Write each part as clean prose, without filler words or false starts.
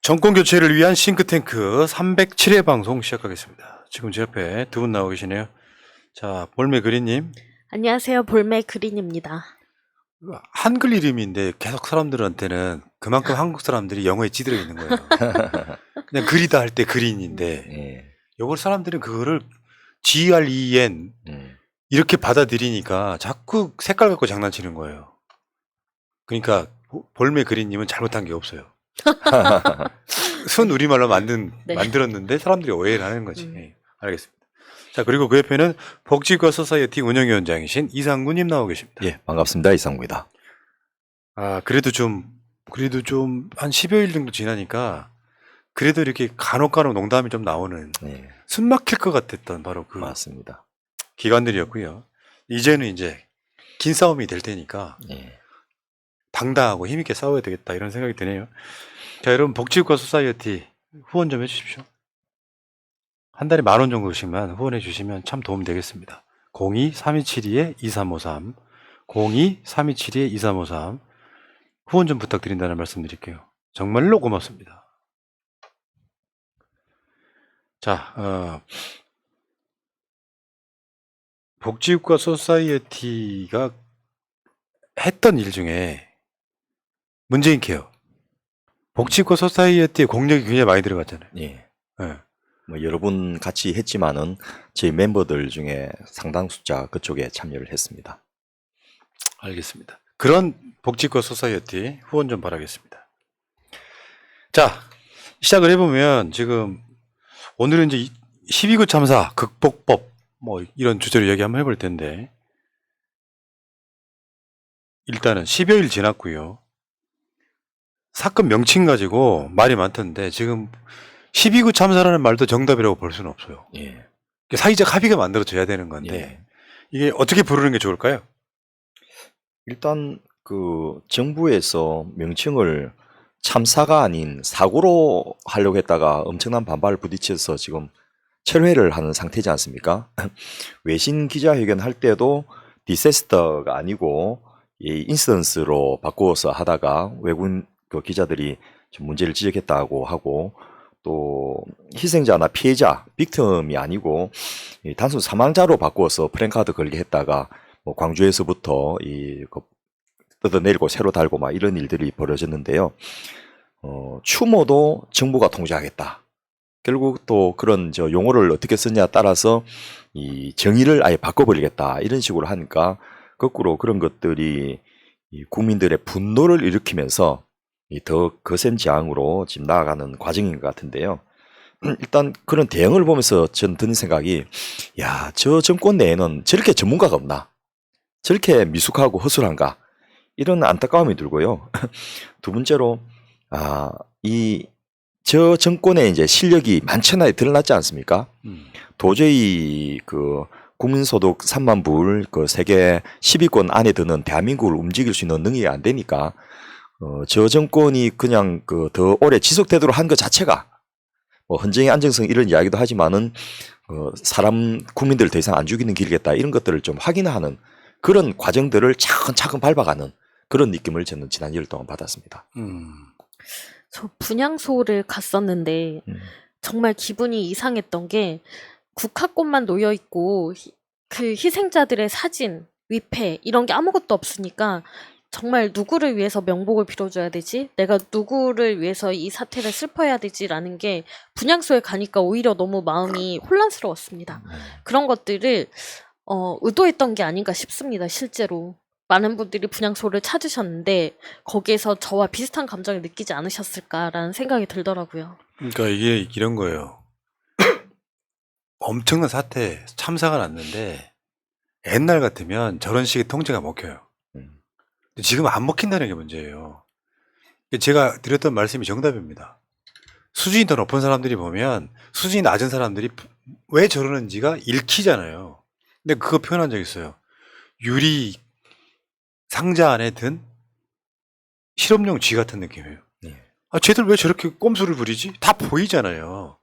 정권 교체를 위한 싱크탱크 307회 방송 시작하겠습니다. 지금 제 옆에 두 분 나오고 계시네요. 자, 볼메 그린님. 안녕하세요. 볼메 그린입니다. 한글 이름인데 계속 사람들한테는 그만큼 한국 사람들이 영어에 찌들어 있는 거예요. 그냥 그리다 할 때 그린인데 예. 이걸 사람들은 그거를 GREN 이렇게 받아들이니까 자꾸 색깔 갖고 장난치는 거예요. 그러니까 볼메 그린님은 잘못한 게 없어요. 순 우리말로 네. 만들었는데 사람들이 오해를 하는 거지. 예, 알겠습니다. 자, 그리고 그 옆에는 복지과 소사이어티 운영위원장이신 이상구님 나오고 계십니다. 예, 반갑습니다. 이상구입니다. 아, 그래도 좀 한 10여일 정도 지나니까 그래도 이렇게 간혹 농담이 좀 나오는 예, 숨 막힐 것 같았던 바로 그 맞습니다. 기간들이었고요. 이제는 이제 긴 싸움이 될 테니까 예. 당당하고 힘있게 싸워야 되겠다 이런 생각이 드네요. 자, 여러분 복지과 소사이어티 후원 좀 해주십시오. 한 달에 10,000원 정도씩만 후원해 주시면 참 도움 되겠습니다. 02-3272-2353 02-3272-2353 후원 좀 부탁드린다는 말씀 드릴게요. 정말로 고맙습니다. 자, 복지과 소사이어티가 했던 일 중에 문재인 케어 복지과 소사이어티의 공력이 굉장히 많이 들어갔잖아요. 예. 예. 뭐 여러 분 같이 했지만은 저희 멤버들 중에 상당 숫자 그쪽에 참여를 했습니다. 알겠습니다. 그런 복지과 소사이어티 후원 좀 바라겠습니다. 자, 시작을 해보면 지금 오늘은 이제 12구 참사 극복법 뭐 이런 주제로 이야기 한번 해볼 텐데 일단은 10여일 지났고요. 사건 명칭 가지고 말이 많던데 지금 12구 참사라는 말도 정답이라고 볼 수는 없어요. 예. 사회적 합의가 만들어져야 되는 건데 예. 이게 어떻게 부르는 게 좋을까요? 일단 그 정부에서 명칭을 참사가 아닌 사고로 하려고 했다가 엄청난 반발을 부딪혀서 지금 철회를 하는 상태지 않습니까? 외신 기자회견 할 때도 디세스터가 아니고 이 인시던스로 바꾸어서 하다가 외국인 그 기자들이 좀 문제를 지적했다고 하고 또 희생자나 피해자, 빅텀이 아니고 이 단순 사망자로 바꾸어서 프랭카드 걸게 했다가 뭐 광주에서부터 뜯어내리고 새로 달고 막 이런 일들이 벌어졌는데요. 추모도 정부가 통제하겠다. 결국 또 그런 용어를 어떻게 쓰냐에 따라서 이 정의를 아예 바꿔버리겠다 이런 식으로 하니까 거꾸로 그런 것들이 이 국민들의 분노를 일으키면서 이 더 거센 지향으로 지금 나아가는 과정인 것 같은데요. 일단 그런 대응을 보면서 전 드는 생각이 야, 저 정권 내에는 저렇게 전문가가 없나? 저렇게 미숙하고 허술한가? 이런 안타까움이 들고요. 두 번째로 저 정권의 이제 실력이 만천하에 드러났지 않습니까? 도저히 그 국민소득 3만 불 그 세계 10위권 안에 드는 대한민국을 움직일 수 있는 능력이 안 되니까 저 정권이 그냥 그 더 오래 지속되도록 한 것 자체가 뭐 헌정의 안정성 이런 이야기도 하지만은 국민들 더 이상 안 죽이는 길이겠다 이런 것들을 좀 확인하는 그런 과정들을 차근차근 밟아가는 그런 느낌을 저는 지난 2일 동안 받았습니다. 저 분향소를 갔었는데 정말 기분이 이상했던 게 국화꽃만 놓여 있고 그 희생자들의 사진, 위패 이런 게 아무것도 없으니까 정말 누구를 위해서 명복을 빌어줘야 되지? 내가 누구를 위해서 이 사태를 슬퍼해야 되지라는 게 분향소에 가니까 오히려 너무 마음이 혼란스러웠습니다. 그런 것들을 의도했던 게 아닌가 싶습니다. 실제로 많은 분들이 분향소를 찾으셨는데 거기에서 저와 비슷한 감정을 느끼지 않으셨을까라는 생각이 들더라고요. 그러니까 이게 이런 거예요. 엄청난 사태, 참사가 났는데 옛날 같으면 저런 식의 통제가 먹혀요. 근데 지금 안 먹힌다는 게 문제예요. 제가 드렸던 말씀이 정답입니다. 수준이 더 높은 사람들이 보면 수준이 낮은 사람들이 왜 저러는지가 읽히잖아요. 근데 그거 표현한 적 있어요. 유리 상자 안에 든 실험용 쥐 같은 느낌이에요. 아, 쟤들 왜 저렇게 꼼수를 부리지? 다 보이잖아요.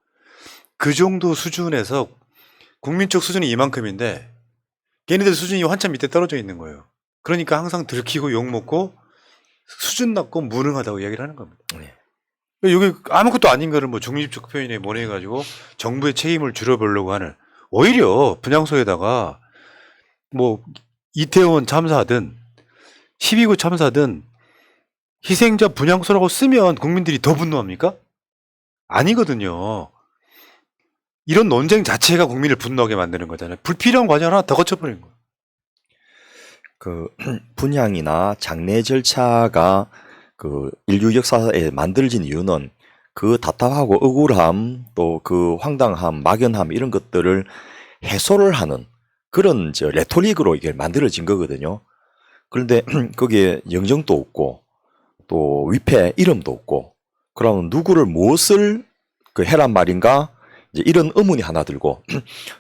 그 정도 수준에서 국민적 수준이 이만큼인데 걔네들 수준이 한참 밑에 떨어져 있는 거예요. 그러니까 항상 들키고 욕먹고 수준 낮고 무능하다고 이야기를 하는 겁니다. 여기 아무것도 아닌 거를 뭐 중립적 표현에 몰아가지고 정부의 책임을 줄여보려고 하는, 오히려 분향소에다가 뭐 이태원 참사든 12구 참사든 희생자 분향소라고 쓰면 국민들이 더 분노합니까? 아니거든요. 이런 논쟁 자체가 국민을 분노하게 만드는 거잖아요. 불필요한 과정을 하나 더 거쳐버리는 거예요. 그 분향이나 장례 절차가 그 인류 역사에 만들어진 이유는 그 답답하고 억울함, 또 그 황당함, 막연함 이런 것들을 해소를 하는 그런 레토릭으로 이게 만들어진 거거든요. 그런데 거기에 영정도 없고 또 위패 이름도 없고, 그러면 누구를 무엇을 그 해란 말인가, 이제 이런 의문이 하나 들고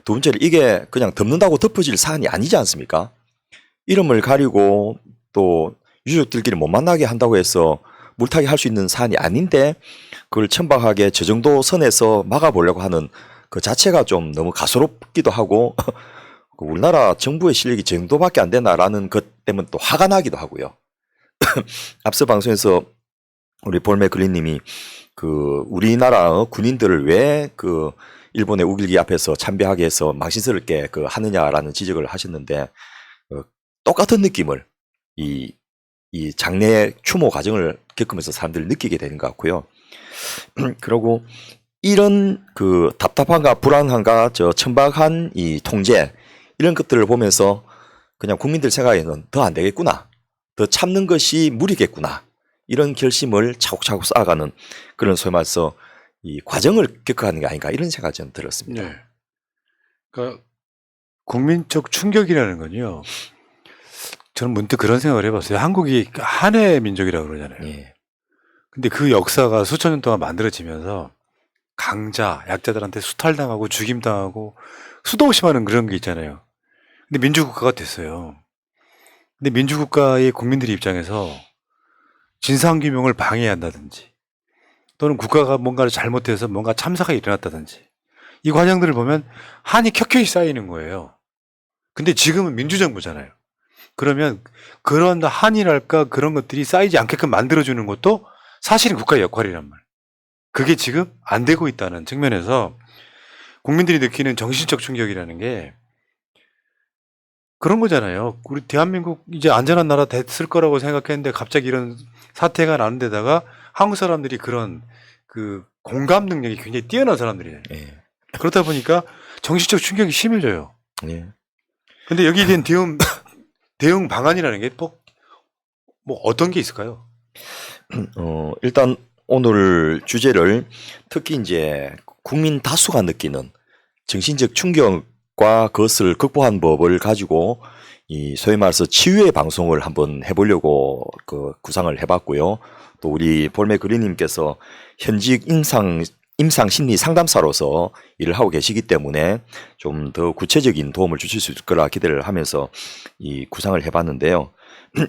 두 번째로 이게 그냥 덮는다고 덮어질 사안이 아니지 않습니까? 이름을 가리고 또 유족들끼리 못 만나게 한다고 해서 물타기 할 수 있는 사안이 아닌데 그걸 천박하게 저 정도 선에서 막아보려고 하는 그 자체가 좀 너무 가소롭기도 하고 우리나라 정부의 실력이 저 정도밖에 안 되나라는 것 때문에 또 화가 나기도 하고요. 앞서 방송에서 우리 볼메 그린님이 그 우리나라 군인들을 왜 그 일본의 우길기 앞에서 참배하게 해서 망신스럽게 그 하느냐라는 지적을 하셨는데, 똑같은 느낌을 이 장례 추모 과정을 겪으면서 사람들이 느끼게 되는 것 같고요. 그리고 이런 그 답답함과 불안함과 저 천박한 이 통제 이런 것들을 보면서 그냥 국민들 생각에는 더 안 되겠구나, 더 참는 것이 무리겠구나, 이런 결심을 차곡차곡 쌓아가는 그런 소위 말해서 이 과정을 겪어가는 게 아닌가, 이런 생각이 좀 들었습니다. 네. 그러니까 국민적 충격이라는 건요. 저는 문득 그런 생각을 해봤어요. 한국이 한해 민족이라고 그러잖아요. 예. 근데 그 역사가 수천 년 동안 만들어지면서 강자, 약자들한테 수탈당하고 죽임당하고 수도 없이 많은 그런 게 있잖아요. 근데 민주국가가 됐어요. 근데 민주국가의 국민들의 입장에서 진상규명을 방해한다든지 또는 국가가 뭔가를 잘못해서 뭔가 참사가 일어났다든지 이 과정들을 보면 한이 켜켜이 쌓이는 거예요. 근데 지금은 민주정부잖아요. 그러면 그런 한이랄까 그런 것들이 쌓이지 않게끔 만들어주는 것도 사실은 국가의 역할이란 말. 그게 지금 안 되고 있다는 측면에서 국민들이 느끼는 정신적 충격이라는 게 그런 거잖아요. 우리 대한민국 이제 안전한 나라 됐을 거라고 생각했는데 갑자기 이런 사태가 나는 데다가 한국 사람들이 그런 그 공감 능력이 굉장히 뛰어난 사람들이에요. 예. 그렇다 보니까 정신적 충격이 심해져요. 예. 근데 여기에 대한 대응 방안이라는 게 뭐 어떤 게 있을까요? 일단 오늘 주제를 특히 이제 국민 다수가 느끼는 정신적 충격과 그것을 극복한 법을 가지고 이 소위 말해서 치유의 방송을 한번 해보려고 그 구상을 해봤고요. 또 우리 볼메 그리님께서 현직 임상 심리 상담사로서 일을 하고 계시기 때문에 좀 더 구체적인 도움을 주실 수 있을 거라 기대를 하면서 이 구상을 해봤는데요.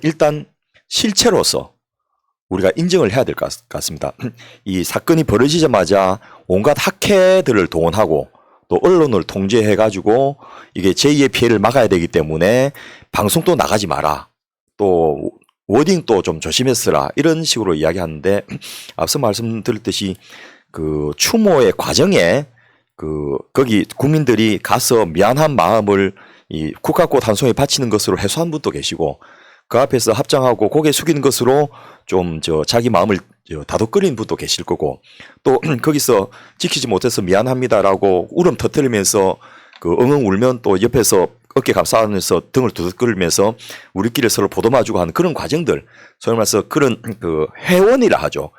일단 실체로서 우리가 인정을 해야 될 것 같습니다. 이 사건이 벌어지자마자 온갖 학회들을 동원하고 또 언론을 통제해가지고 이게 제2의 피해를 막아야 되기 때문에 방송도 나가지 마라, 또 워딩도 좀 조심했으라, 이런 식으로 이야기하는데, 앞서 말씀드렸듯이 그 추모의 과정에 거기 국민들이 가서 미안한 마음을 이 국화꽃 한 송이 바치는 것으로 해소한 분도 계시고, 그 앞에서 합장하고 고개 숙이는 것으로 좀 자기 마음을 다독거리는 분도 계실 거고, 또 거기서 지키지 못해서 미안합니다라고 울음 터뜨리면서 그 엉엉 울면 또 옆에서 어깨 감싸면서 등을 두둑거리면서 우리끼리 서로 보도마주고 하는 그런 과정들, 소위 말해서 그런 그 회원이라 하죠.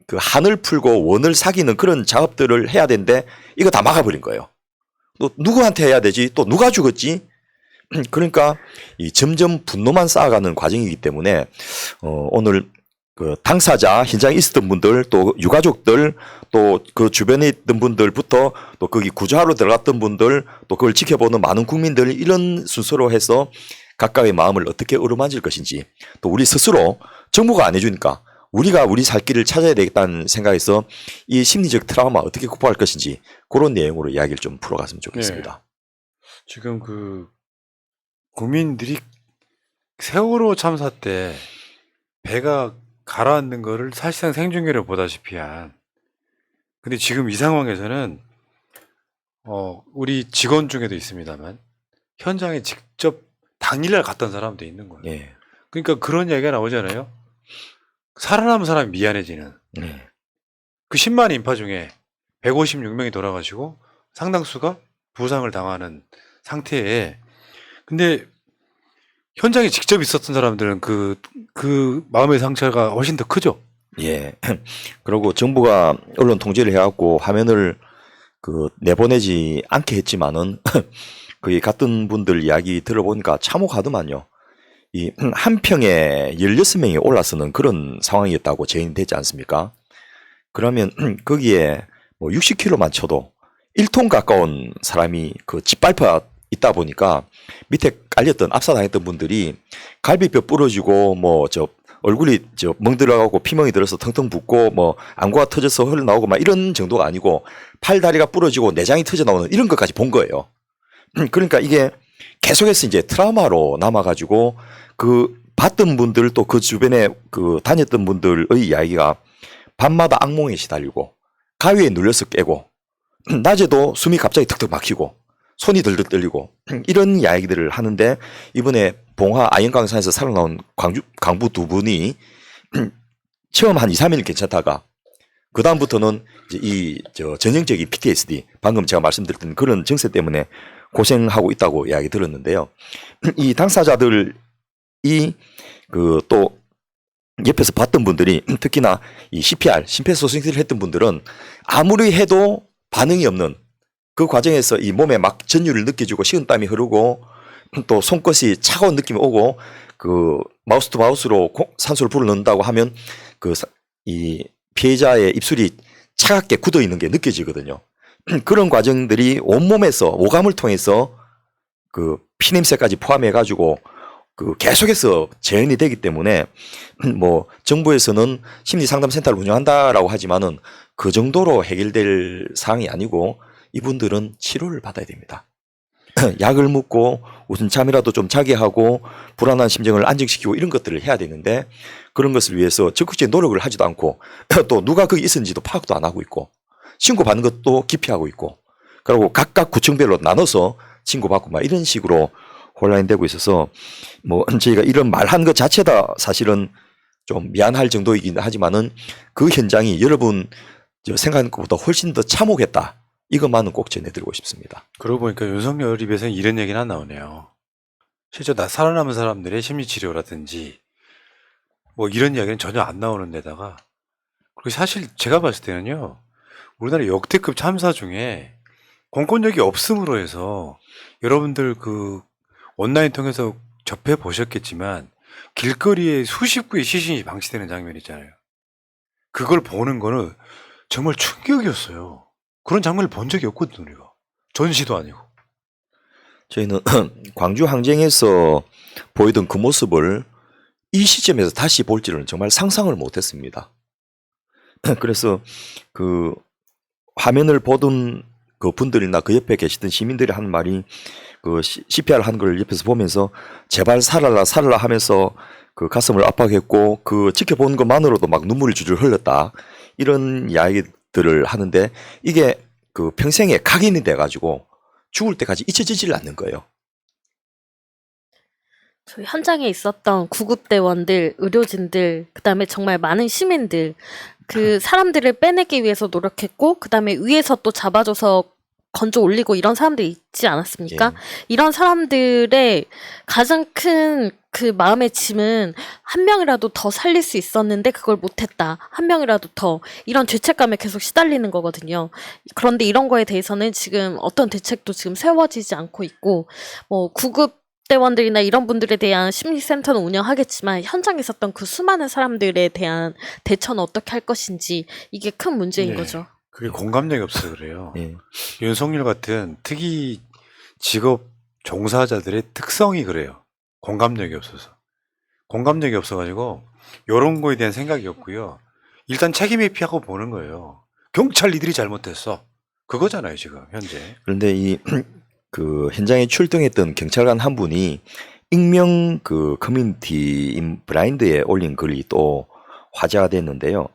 그 한을 풀고 원을 사귀는 그런 작업들을 해야 되는데 이거 다 막아버린 거예요. 또 누구한테 해야 되지? 또 누가 죽었지? 그러니까 이 점점 분노만 쌓아가는 과정이기 때문에 오늘 그 당사자, 현장에 있었던 분들, 또 유가족들, 또 그 주변에 있던 분들부터 또 거기 구조하러 들어갔던 분들, 또 그걸 지켜보는 많은 국민들, 이런 순서로 해서 각각의 마음을 어떻게 어루만질 것인지, 또 우리 스스로 정부가 안 해주니까 우리가 우리 살 길을 찾아야 되겠다는 생각에서 이 심리적 트라우마 어떻게 극복할 것인지, 그런 내용으로 이야기를 좀 풀어갔으면 좋겠습니다. 네. 지금 그 국민들이 세월호 참사 때 배가 가라앉는 거를 사실상 생중계로 보다시피 한 근데 지금 이 상황에서는 우리 직원 중에도 있습니다만 현장에 직접 당일날 갔던 사람도 있는 거예요. 예. 그러니까 그런 얘기가 나오잖아요. 살아남은 사람이 미안해지는. 예. 그 10만 인파 중에 156명이 돌아가시고 상당수가 부상을 당하는 상태에, 근데 현장에 직접 있었던 사람들은 그 마음의 상처가 훨씬 더 크죠. 예. 그리고 정부가 언론 통제를 해갖고 화면을 내보내지 않게 했지만은 거기 갔던 분들 이야기 들어보니까 참혹하더만요. 이 한 평에 16명이 올라서는 그런 상황이었다고 제인되지 않습니까? 그러면 거기에 뭐 60km만 쳐도 1톤 가까운 사람이 그 짓밟혀 있다 보니까 밑에 깔렸던 압사당했던 분들이 갈비뼈 부러지고 뭐 얼굴이 멍들어가고 피멍이 들어서 텅텅 붓고 뭐 안구가 터져서 흘러나오고 막 이런 정도가 아니고 팔 다리가 부러지고 내장이 터져 나오는 이런 것까지 본 거예요. 그러니까 이게 계속해서 이제 트라우마로 남아가지고 그 봤던 분들 또 그 주변에 다녔던 분들의 이야기가 밤마다 악몽에 시달리고 가위에 눌려서 깨고 낮에도 숨이 갑자기 턱턱 막히고 손이 들들 떨리고 이런 이야기들을 하는데, 이번에 봉화 아연강산에서 살아나온 강부 두 분이 처음 한 2, 3일 괜찮다가 그 다음부터는 전형적인 PTSD, 방금 제가 말씀드렸던 그런 증세 때문에 고생하고 있다고 이야기 들었는데요. 이 당사자들이 또 옆에서 봤던 분들이 특히나 이 CPR, 심폐소생술을 했던 분들은 아무리 해도 반응이 없는 그 과정에서 이 몸에 막 전율을 느껴지고 식은땀이 흐르고 또 손끝이 차가운 느낌이 오고 마우스 투 마우스로 산소를 불어넣는다고 하면 이 피해자의 입술이 차갑게 굳어 있는 게 느껴지거든요. 그런 과정들이 온몸에서 오감을 통해서 피냄새까지 포함해 가지고 계속해서 재현이 되기 때문에 뭐 정부에서는 심리상담센터를 운영한다라고 하지만은 그 정도로 해결될 사항이 아니고 이분들은 치료를 받아야 됩니다. 약을 먹고 우선 잠이라도 좀 자게 하고 불안한 심정을 안정시키고 이런 것들을 해야 되는데, 그런 것을 위해서 적극적인 노력을 하지도 않고 또 누가 거기 있었는지도 파악도 안 하고 있고 신고받는 것도 기피하고 있고, 그리고 각각 구청별로 나눠서 신고받고 막 이런 식으로 혼란이 되고 있어서 뭐 저희가 이런 말한 것 자체가 사실은 좀 미안할 정도이긴 하지만은 그 현장이 여러분 생각하는 것보다 훨씬 더 참혹했다, 이것만은 꼭 전해드리고 싶습니다. 그러고 보니까 윤석열 입에서는 이런 얘기는 안 나오네요. 실제 살아남은 사람들의 심리치료라든지 뭐 이런 이야기는 전혀 안 나오는 데다가, 그리고 사실 제가 봤을 때는요, 우리나라 역대급 참사 중에 공권력이 없음으로 해서 여러분들 온라인 통해서 접해 보셨겠지만 길거리에 수십 구의 시신이 방치되는 장면 있잖아요. 그걸 보는 거는 정말 충격이었어요. 그런 장면을 본 적이 없거든요, 우리가. 전시도 아니고. 저희는 광주 항쟁에서 보이던 그 모습을 이 시점에서 다시 볼지는 정말 상상을 못했습니다. 그래서 화면을 보던 그 분들이나 그 옆에 계시던 시민들이 하는 말이 CPR 한 걸 옆에서 보면서 제발 살아라 살아라 하면서 가슴을 압박했고 지켜보는 것만으로도 막 눈물이 줄줄 흘렀다, 이런 이야기들을 하는데, 이게 평생에 각인이 돼가지고 죽을 때까지 잊혀지질 않는 거예요. 저희 현장에 있었던 구급대원들, 의료진들, 그다음에 정말 많은 시민들, 사람들을 빼내기 위해서 노력했고, 그다음에 위에서 또 잡아줘서 건져 올리고 이런 사람들이 있지 않았습니까? 예. 이런 사람들의 가장 큰 마음의 짐은 한 명이라도 더 살릴 수 있었는데 그걸 못했다, 한 명이라도 더, 이런 죄책감에 계속 시달리는 거거든요. 그런데 이런 거에 대해서는 지금 어떤 대책도 지금 세워지지 않고 있고, 뭐 구급대원들이나 이런 분들에 대한 심리센터는 운영하겠지만 현장에 있었던 그 수많은 사람들에 대한 대처는 어떻게 할 것인지, 이게 큰 문제인 네. 거죠. 그게 공감력이 없어서 그래요. 예. 윤석열 같은 특이 직업 종사자들의 특성이 그래요. 공감력이 없어서. 공감력이 없어가지고 이런 거에 대한 생각이 없고요. 일단 책임 회피하고 보는 거예요. 경찰 니들이 잘못했어. 그거잖아요, 지금 현재. 그런데 현장에 출동했던 경찰관 한 분이 익명 커뮤니티 인 브라인드에 올린 글이 또 화제가 됐는데요.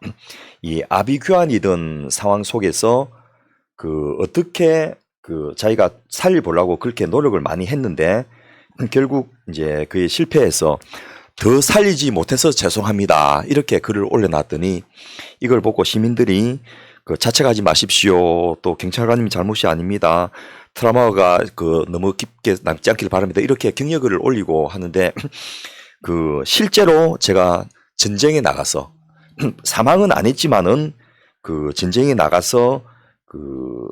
이 아비규환이던 상황 속에서 그 어떻게 그 자기가 살려보려고 그렇게 노력을 많이 했는데 결국 이제 그에 실패해서 더 살리지 못해서 죄송합니다. 이렇게 글을 올려놨더니 이걸 보고 시민들이 그 자책하지 마십시오. 또 경찰관님 잘못이 아닙니다. 트라우마가 그 너무 깊게 남지 않길 바랍니다. 이렇게 격려글을 올리고 하는데 그 실제로 제가 전쟁에 나가서 사망은 안 했지만은 그 전쟁에 나가서 그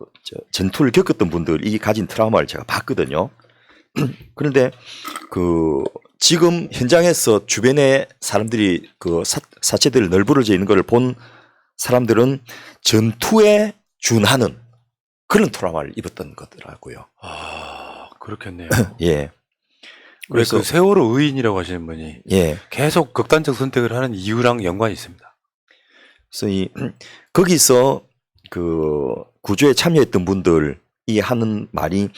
전투를 겪었던 분들이 가진 트라우마를 제가 봤거든요. 그런데 그 지금 현장에서 주변에 사람들이 그 사체들 널브러져 있는 걸 본 사람들은 전투에 준하는 그런 트라우마를 입었던 거더라고요. 아, 그렇겠네요. 예. 왜 그 세월호 의인이라고 하시는 분이 예. 계속 극단적 선택을 하는 이유랑 연관이 있습니다. 그래서 거기서 그 구조에 참여했던 분들이 하는 말이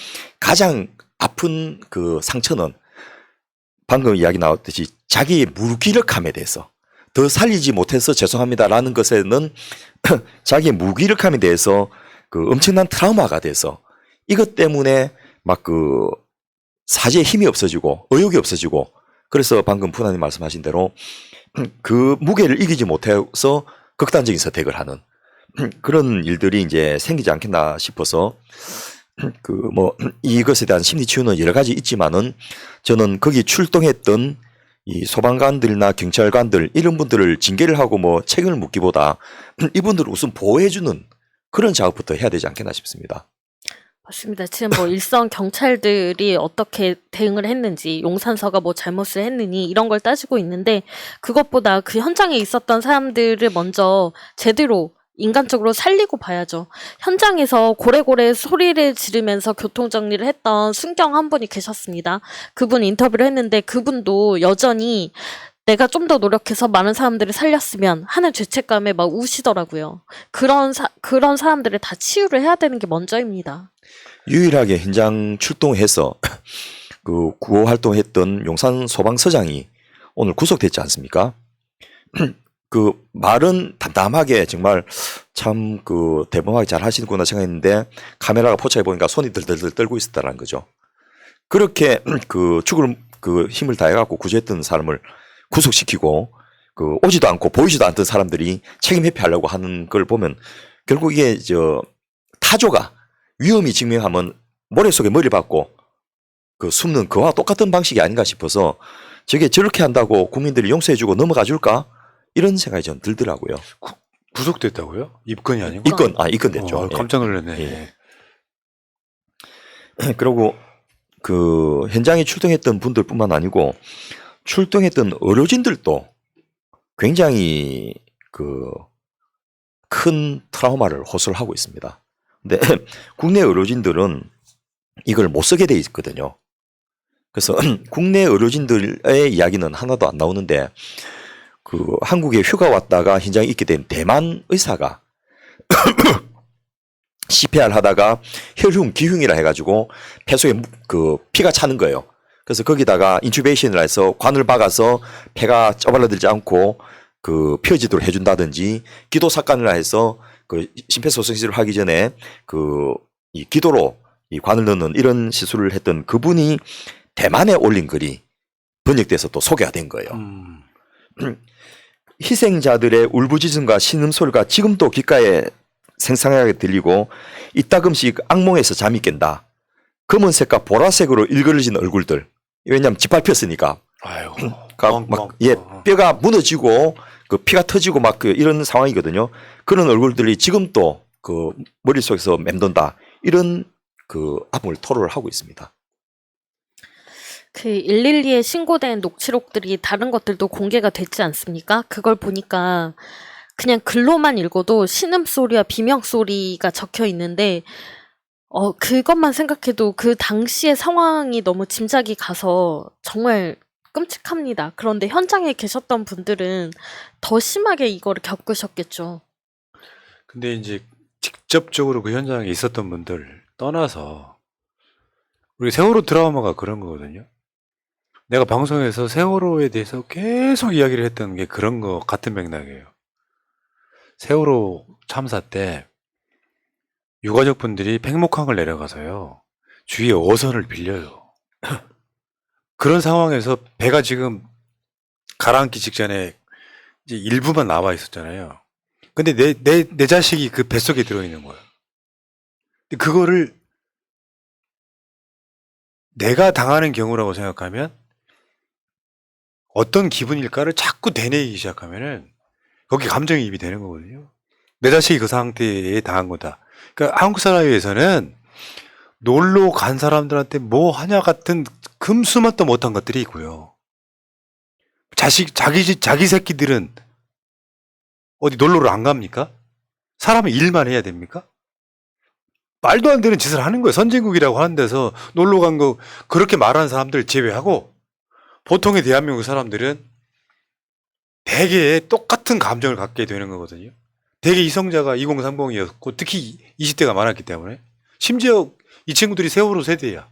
가장 아픈 그 상처는 방금 이야기 나왔듯이 자기의 무기력함에 대해서 더 살리지 못해서 죄송합니다라는 것에는 자기의 무기력함에 대해서 그 엄청난 트라우마가 돼서 이것 때문에 막 그 사지에 힘이 없어지고 의욕이 없어지고 그래서 방금 푸나님 말씀하신 대로 그 무게를 이기지 못해서 극단적인 선택을 하는 그런 일들이 이제 생기지 않겠나 싶어서 그 뭐 이것에 대한 심리 치유는 여러 가지 있지만은 저는 거기 출동했던 이 소방관들이나 경찰관들 이런 분들을 징계를 하고 뭐 책임을 묻기보다 이분들을 우선 보호해주는 그런 작업부터 해야 되지 않겠나 싶습니다. 맞습니다. 지금 뭐 일선 경찰들이 어떻게 대응을 했는지, 용산서가 뭐 잘못을 했느니 이런 걸 따지고 있는데 그것보다 그 현장에 있었던 사람들을 먼저 제대로 인간적으로 살리고 봐야죠. 현장에서 고래고래 소리를 지르면서 교통정리를 했던 순경 한 분이 계셨습니다. 그분 인터뷰를 했는데 그분도 여전히 내가 좀 더 노력해서 많은 사람들을 살렸으면 하는 죄책감에 막 우시더라고요. 그런 사람들을 다 치유를 해야 되는 게 먼저입니다. 유일하게 현장 출동해서 그 구호 활동했던 용산 소방서장이 오늘 구속됐지 않습니까? 그 말은 담담하게 정말 참 그 대범하게 잘 하시는구나 생각했는데 카메라가 포착해 보니까 손이 들들들 떨고 있었다는 거죠. 그렇게 그 죽을 그 힘을 다해갖고 구조했던 사람을 구속시키고 그 오지도 않고 보이지도 않던 사람들이 책임 회피하려고 하는 걸 보면 결국 이게 타조가 위험이 직면하면 모래 속에 머리 박고 그 숨는 그와 똑같은 방식이 아닌가 싶어서 저게 저렇게 한다고 국민들이 용서해주고 넘어가 줄까? 이런 생각이 전 들더라고요. 구속됐다고요? 입건이 아니고? 입건됐죠. 깜짝 놀랐네. 예. 그리고 그 현장에 출동했던 분들뿐만 아니고 출동했던 의료진들도 굉장히 그 큰 트라우마를 호소를 하고 있습니다. 근데 국내 의료진들은 이걸 못 쓰게 돼 있거든요. 그래서 국내 의료진들의 이야기는 하나도 안 나오는데 그 한국에 휴가 왔다가 현장에 있게 된 대만 의사가 CPR 하다가 혈흉, 기흉이라 해가지고 폐 속에 그 피가 차는 거예요. 그래서 거기다가 인튜베이션을 해서 관을 박아서 폐가 쩌발라들지 않고 그 펴지도록 해준다든지 기도 삭관을 해서 그 심폐소생술을 하기 전에 그 이 기도로 이 관을 넣는 이런 시술을 했던 그분이 대만에 올린 글이 번역돼서 또 소개가 된 거예요. 희생자들의 울부짖음과 신음소리가 지금도 귓가에 생생하게 들리고 이따금씩 악몽에서 잠이 깬다. 검은색과 보라색으로 일그러진 얼굴들. 왜냐하면 짓밟혔으니까. 아이고. 뼈가 무너지고 그 피가 터지고 막 그 이런 상황이거든요. 그런 얼굴들이 지금도 그 머릿속에서 맴돈다. 이런 그 아픔을 토로를 하고 있습니다. 그 112에 신고된 녹취록들이 다른 것들도 공개가 됐지 않습니까? 그걸 보니까 그냥 글로만 읽어도 신음소리와 비명소리가 적혀 있는데 그것만 생각해도 그 당시의 상황이 너무 짐작이 가서 정말 끔찍합니다. 그런데 현장에 계셨던 분들은 더 심하게 이거를 겪으셨겠죠. 근데 이제 직접적으로 그 현장에 있었던 분들 떠나서 우리 세월호 드라마가 그런 거거든요. 내가 방송에서 세월호에 대해서 계속 이야기를 했던 게 그런 거 같은 맥락이에요. 세월호 참사 때 유가족 분들이 팽목항을 내려가서요. 주위에 어선을 빌려요. 그런 상황에서 배가 지금 가라앉기 직전에 이제 일부만 나와 있었잖아요. 근데 내 자식이 그 뱃속에 들어있는 거예요. 근데 그거를 내가 당하는 경우라고 생각하면 어떤 기분일까를 자꾸 되뇌이기 시작하면은 거기 감정이입이 되는 거거든요. 내 자식이 그 상태에 당한 거다. 그러니까 한국 사회에서는 놀러 간 사람들한테 뭐 하냐 같은 금수만도 못한 것들이 있고요. 자기 새끼들은 어디 놀러를 안 갑니까? 사람은 일만 해야 됩니까? 말도 안 되는 짓을 하는 거예요. 선진국이라고 하는 데서 놀러 간 거 그렇게 말하는 사람들 제외하고 보통의 대한민국 사람들은 대개 똑같은 감정을 갖게 되는 거거든요. 대개 이성자가 2030이었고 특히 20대가 많았기 때문에 심지어 이 친구들이 세월호 세대야.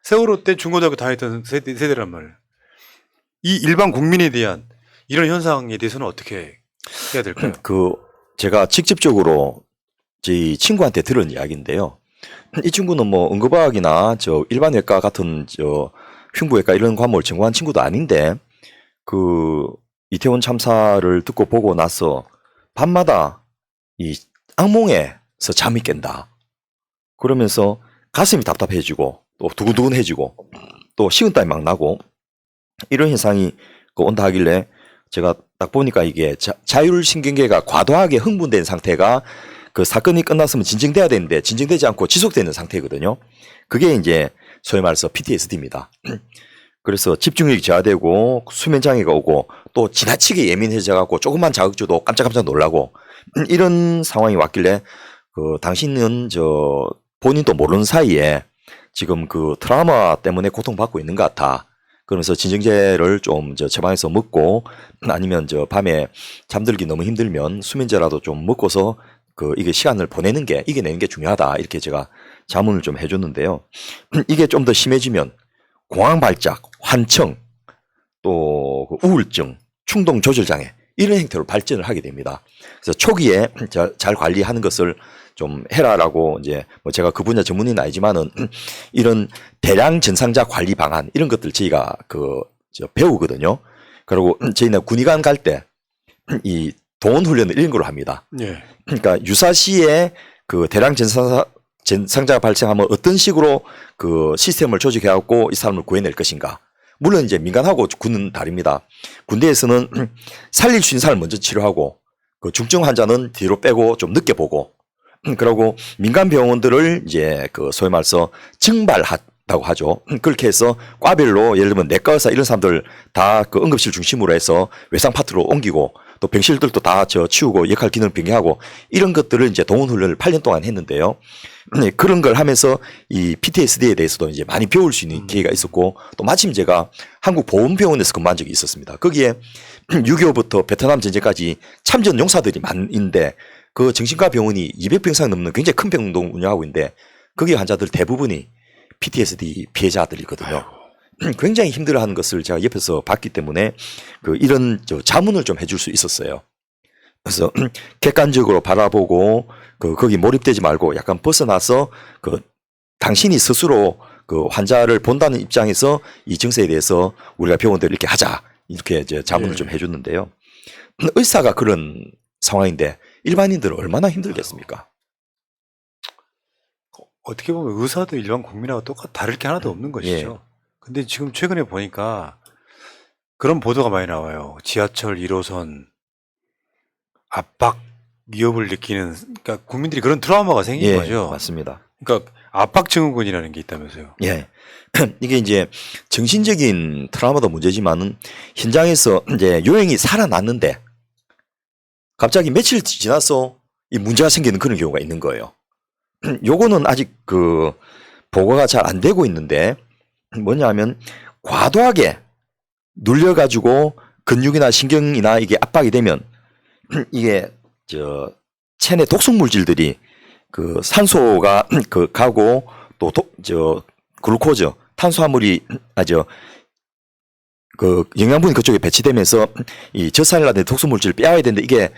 세월호 때 중고등학교 다녔던 세대란 말이에요. 이 일반 국민에 대한 이런 현상에 대해서는 어떻게 해야 될까요? 제가 직접적으로 제 친구한테 들은 이야기인데요. 이 친구는 뭐 응급의학이나 저 일반외과 같은 저 흉부외과 이런 과목을 전공한 친구도 아닌데 그 이태원 참사를 듣고 보고 나서 밤마다 이 악몽에서 잠이 깬다. 그러면서 가슴이 답답해지고 또 두근두근해지고 또 식은땀이 막 나고 이런 현상이 온다 하길래 제가 딱 보니까 이게 자율신경계가 과도하게 흥분된 상태가 그 사건이 끝났으면 진정돼야 되는데 진정되지 않고 지속되는 상태거든요. 그게 이제 소위 말해서 PTSD입니다. 그래서 집중력이 저하되고 수면 장애가 오고 또 지나치게 예민해져 갖고 조금만 자극 줘도 깜짝깜짝 놀라고 이런 상황이 왔길래 당신은 저 본인도 모르는 사이에 지금 그 트라우마 때문에 고통받고 있는 것 같아. 그러면서 진정제를 좀 처방해서 먹고 아니면 밤에 잠들기 너무 힘들면 수면제라도 좀 먹고서 이게 시간을 이겨내는 게 중요하다. 이렇게 제가 자문을 좀 해줬는데요. 이게 좀 더 심해지면 공황 발작, 환청, 또 우울증, 충동 조절 장애 이런 형태로 발전을 하게 됩니다. 그래서 초기에 잘 관리하는 것을 좀 해라라고 이제 뭐 제가 그 분야 전문의는 아니지만은 이런 대량 전상자 관리 방안 이런 것들 저희가 배우거든요. 그리고 저희는 군의관 갈 때 이 동원 훈련을 이런 걸로 합니다. 예. 그러니까 유사시에 그 대량 전상자가 발생하면 어떤 식으로 그 시스템을 조직해갖고 이 사람을 구해낼 것인가. 물론 이제 민간하고 군은 다릅니다. 군대에서는 살릴 수 있는 사람을 먼저 치료하고 그 중증 환자는 뒤로 빼고 좀 늦게 보고 그리고 민간 병원들을 이제 소위 말해서 증발한다고 하죠. 그렇게 해서 과별로 예를 들면 내과 의사 이런 사람들 다 그 응급실 중심으로 해서 외상 파트로 옮기고 또 병실들도 다 치우고 역할 기능 변경하고 이런 것들을 이제 동원 훈련을 8년 동안 했는데요. 그런 걸 하면서 이 PTSD에 대해서도 이제 많이 배울 수 있는 기회가 있었고 또 마침 제가 한국 보훈병원에서 근무한 적이 있었습니다. 거기에 6.25부터 베트남 전쟁까지 참전 용사들이 많은데 그 정신과 병원이 200병 이상 넘는 굉장히 큰 병동 운영하고 있는데 거기 환자들 대부분이 PTSD 피해자들이거든요. 굉장히 힘들어하는 것을 제가 옆에서 봤기 때문에 이런 자문을 좀 해줄 수 있었어요. 그래서 객관적으로 바라보고 거기 몰입되지 말고 약간 벗어나서 당신이 스스로 환자를 본다는 입장에서 이 증세에 대해서 우리가 병원대로 이렇게 하자 이렇게 이제 자문을 좀 해줬는데요. 의사가 그런 상황인데 일반인들은 얼마나 힘들겠습니까? 어떻게 보면 의사도 일반 국민하고 다를 게 하나도 없는 것이죠. 근데 지금 최근에 보니까 그런 보도가 많이 나와요. 지하철 1호선 압박 위협을 느끼는, 그러니까 국민들이 그런 트라우마가 생긴 거죠. 맞습니다. 그러니까 압박 증후군이라는 게 있다면서요. 예. 이게 이제 정신적인 트라우마도 문제지만은 현장에서 이제 요행이 살아났는데 갑자기 며칠 지나서 이 문제가 생기는 그런 경우가 있는 거예요. 요거는 아직 보고가 잘 안 되고 있는데 뭐냐 하면 과도하게 눌려가지고 근육이나 신경이나 이게 압박이 되면 이게 체내 독성 물질들이 산소가 가고 또 글루코즈 탄수화물이 그 영양분이 그쪽에 배치되면서 이 젖살이라든지 독소물질을 빼야 되는데 이게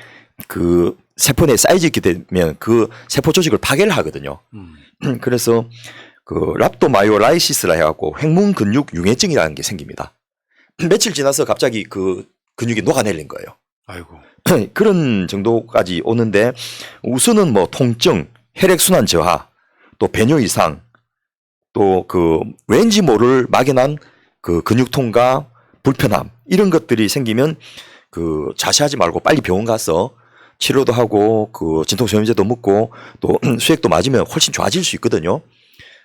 그 세포 내에 쌓이게 되면 그 세포 조직을 파괴를 하거든요. 그래서 그 랍도마이오라이시스라 해갖고 횡문 근육 융해증이라는 게 생깁니다. 며칠 지나서 갑자기 그 근육이 녹아내린 거예요. 아이고. 그런 정도까지 오는데 우선은 뭐 통증, 혈액순환 저하, 또 배뇨 이상, 또 그 왠지 모를 막연한 그 근육통과 불편함 이런 것들이 생기면 그 자시하지 말고 빨리 병원 가서 치료도 하고 그 진통소염제도 먹고 또 수액도 맞으면 훨씬 좋아질 수 있거든요.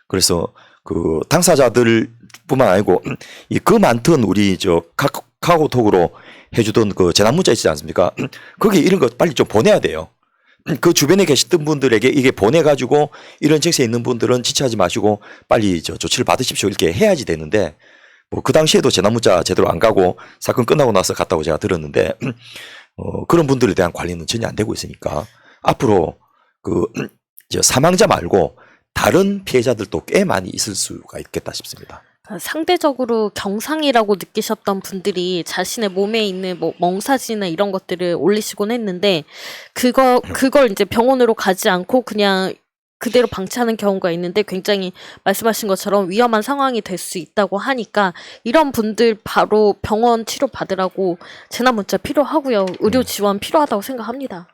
그래서 그 당사자들뿐만 아니고 이 그 많던 우리 저 카카오톡으로 해주던 그 재난문자 있지 않습니까? 거기 이런 거 빨리 좀 보내야 돼요. 그 주변에 계시던 분들에게 이게 보내가지고 이런 증세 있는 분들은 지체하지 마시고 빨리 저 조치를 받으십시오 이렇게 해야지 되는데 뭐 그 당시에도 재난문자 제대로 안 가고 사건 끝나고 나서 갔다고 제가 들었는데 그런 분들에 대한 관리는 전혀 안 되고 있으니까 앞으로 그 저 사망자 말고 다른 피해자들도 꽤 많이 있을 수가 있겠다 싶습니다. 상대적으로 경상이라고 느끼셨던 분들이 자신의 몸에 있는 뭐 멍사지나 이런 것들을 올리시곤 했는데 그걸 이제 병원으로 가지 않고 그냥 그대로 방치하는 경우가 있는데 굉장히 말씀하신 것처럼 위험한 상황이 될 수 있다고 하니까 이런 분들 바로 병원 치료 받으라고 재난문자 필요하고요. 의료 지원 필요하다고 생각합니다.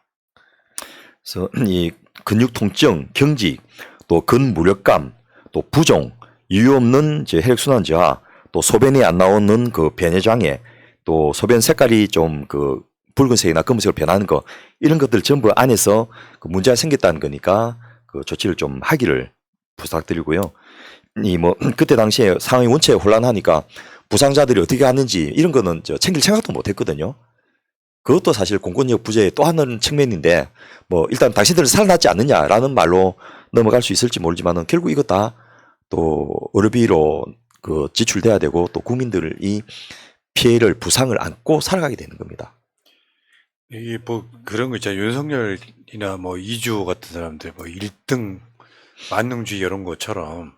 그래서 이 근육 통증, 경직, 또 근무력감, 또 부종, 이유 없는 이제 혈액순환 저하, 또 소변이 안 나오는 그 변해 장애, 또 소변 색깔이 좀 그 붉은색이나 검은색으로 변하는 거 이런 것들 전부 안에서 그 문제가 생겼다는 거니까 그 조치를 좀 하기를 부탁드리고요. 이 뭐 그때 당시에 상황이 원체 혼란하니까 부상자들이 어떻게 하는지 이런 거는 저 챙길 생각도 못 했거든요. 그것도 사실 공권력 부재의 또 하나는 측면인데 뭐 일단 당신들은 살아났지 않느냐라는 말로 넘어갈 수 있을지 모르지만은 결국 이거 다 또 의료비로 그 지출돼야 되고 또 국민들이 피해를 부상을 안고 살아가게 되는 겁니다. 이게 뭐 그런 거 있잖아요. 윤석열이나 뭐 이주호 같은 사람들 뭐 1등 만능주의 이런 것처럼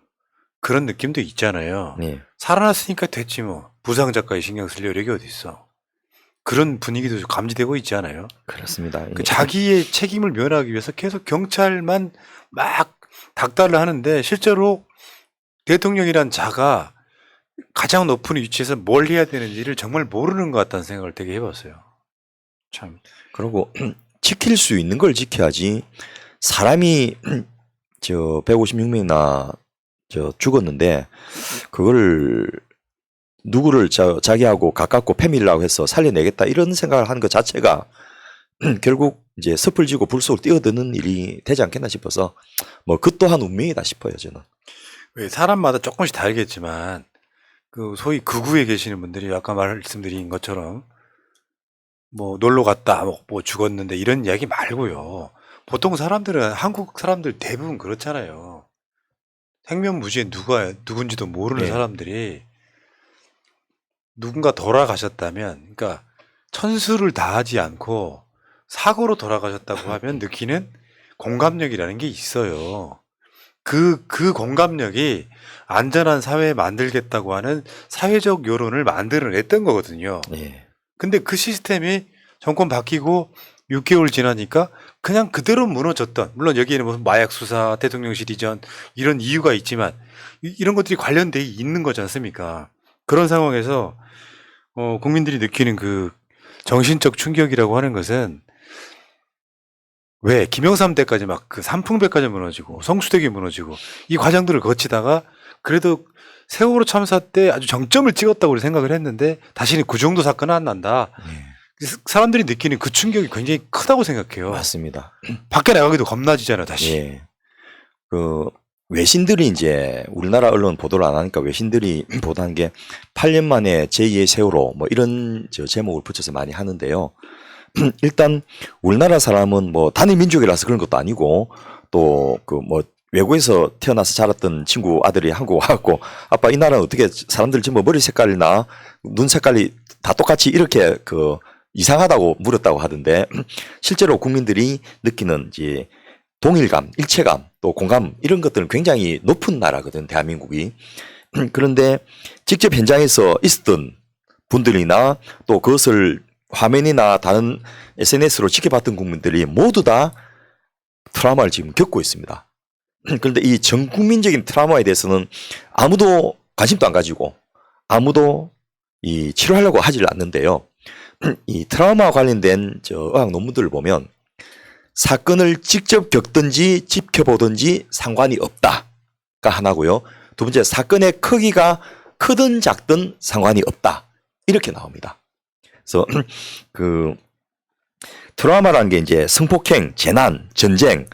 그런 느낌도 있잖아요. 네. 살아났으니까 됐지 뭐. 부상자까지 신경 쓸 여력이 어디 있어. 그런 분위기도 감지되고 있지 않아요? 그렇습니다. 그 자기의 책임을 면하기 위해서 계속 경찰만 막 닥달을 하는데 실제로 대통령이란 자가 가장 높은 위치에서 뭘 해야 되는지를 정말 모르는 것 같다는 생각을 되게 해봤어요. 참. 그리고 지킬 수 있는 걸 지켜야지. 사람이 저 156명이나 저 죽었는데 그걸 누구를 자기하고 가깝고 패밀리라고 해서 살려내겠다 이런 생각을 하는 것 자체가 결국 이제 섣을 지고 불속을 뛰어드는 일이 되지 않겠나 싶어서 뭐 그 또한 운명이다 싶어요 저는. 왜 사람마다 조금씩 다르겠지만 그 소위 극우에 계시는 분들이 아까 말씀드린 것처럼 뭐 놀러 갔다 뭐 죽었는데 이런 이야기 말고요. 보통 사람들은 한국 사람들 대부분 그렇잖아요. 생면무지에 누군지도 모르는 네. 사람들이 누군가 돌아가셨다면, 그러니까 천수를 다하지 않고 사고로 돌아가셨다고 하면 느끼는 공감력이라는 게 있어요. 그 공감력이 안전한 사회 만들겠다고 하는 사회적 여론을 만들어냈던 거거든요. 네. 근데 그 시스템이 정권 바뀌고 6개월 지나니까 그냥 그대로 무너졌던, 물론 여기에는 무슨 마약 수사, 대통령실 이전 이런 이유가 있지만 이런 것들이 관련돼 있는 거지 않습니까? 그런 상황에서 국민들이 느끼는 그 정신적 충격이라고 하는 것은 왜 김영삼 때까지 막 그 삼풍백까지 무너지고 성수대교 무너지고 이 과정들을 거치다가 그래도 세월호 참사 때 아주 정점을 찍었다고 생각을 했는데 다시는 그 정도 사건은 안 난다. 네. 사람들이 느끼는 그 충격이 굉장히 크다고 생각해요. 맞습니다. 밖에 나가기도 겁나지잖아요, 다시. 예. 그 외신들이 이제 우리나라 언론 보도를 안 하니까 외신들이 보도한 게 8년 만에 제2의 세월호 뭐 이런 저 제목을 붙여서 많이 하는데요. 일단 우리나라 사람은 뭐 단일 민족이라서 그런 것도 아니고 또 그 뭐 외국에서 태어나서 자랐던 친구 아들이 한국 와갖고 아빠 이 나라는 어떻게 사람들 전부 머리 색깔이나 눈 색깔이 다 똑같이 이렇게 그 이상하다고 물었다고 하던데 실제로 국민들이 느끼는 이제 동일감, 일체감, 또 공감 이런 것들은 굉장히 높은 나라거든 대한민국이. 그런데 직접 현장에서 있었던 분들이나 또 그것을 화면이나 다른 SNS로 지켜봤던 국민들이 모두 다 트라우마를 지금 겪고 있습니다. 그런데 이 전 국민적인 트라우마에 대해서는 아무도 관심도 안 가지고 아무도 이 치료하려고 하질 않는데요. 이 트라우마 관련된 의학 논문들을 보면 사건을 직접 겪든지 지켜보든지 상관이 없다가 하나고요. 두 번째, 사건의 크기가 크든 작든 상관이 없다. 이렇게 나옵니다. 그래서 그 트라우마라는 게 이제 성폭행, 재난, 전쟁,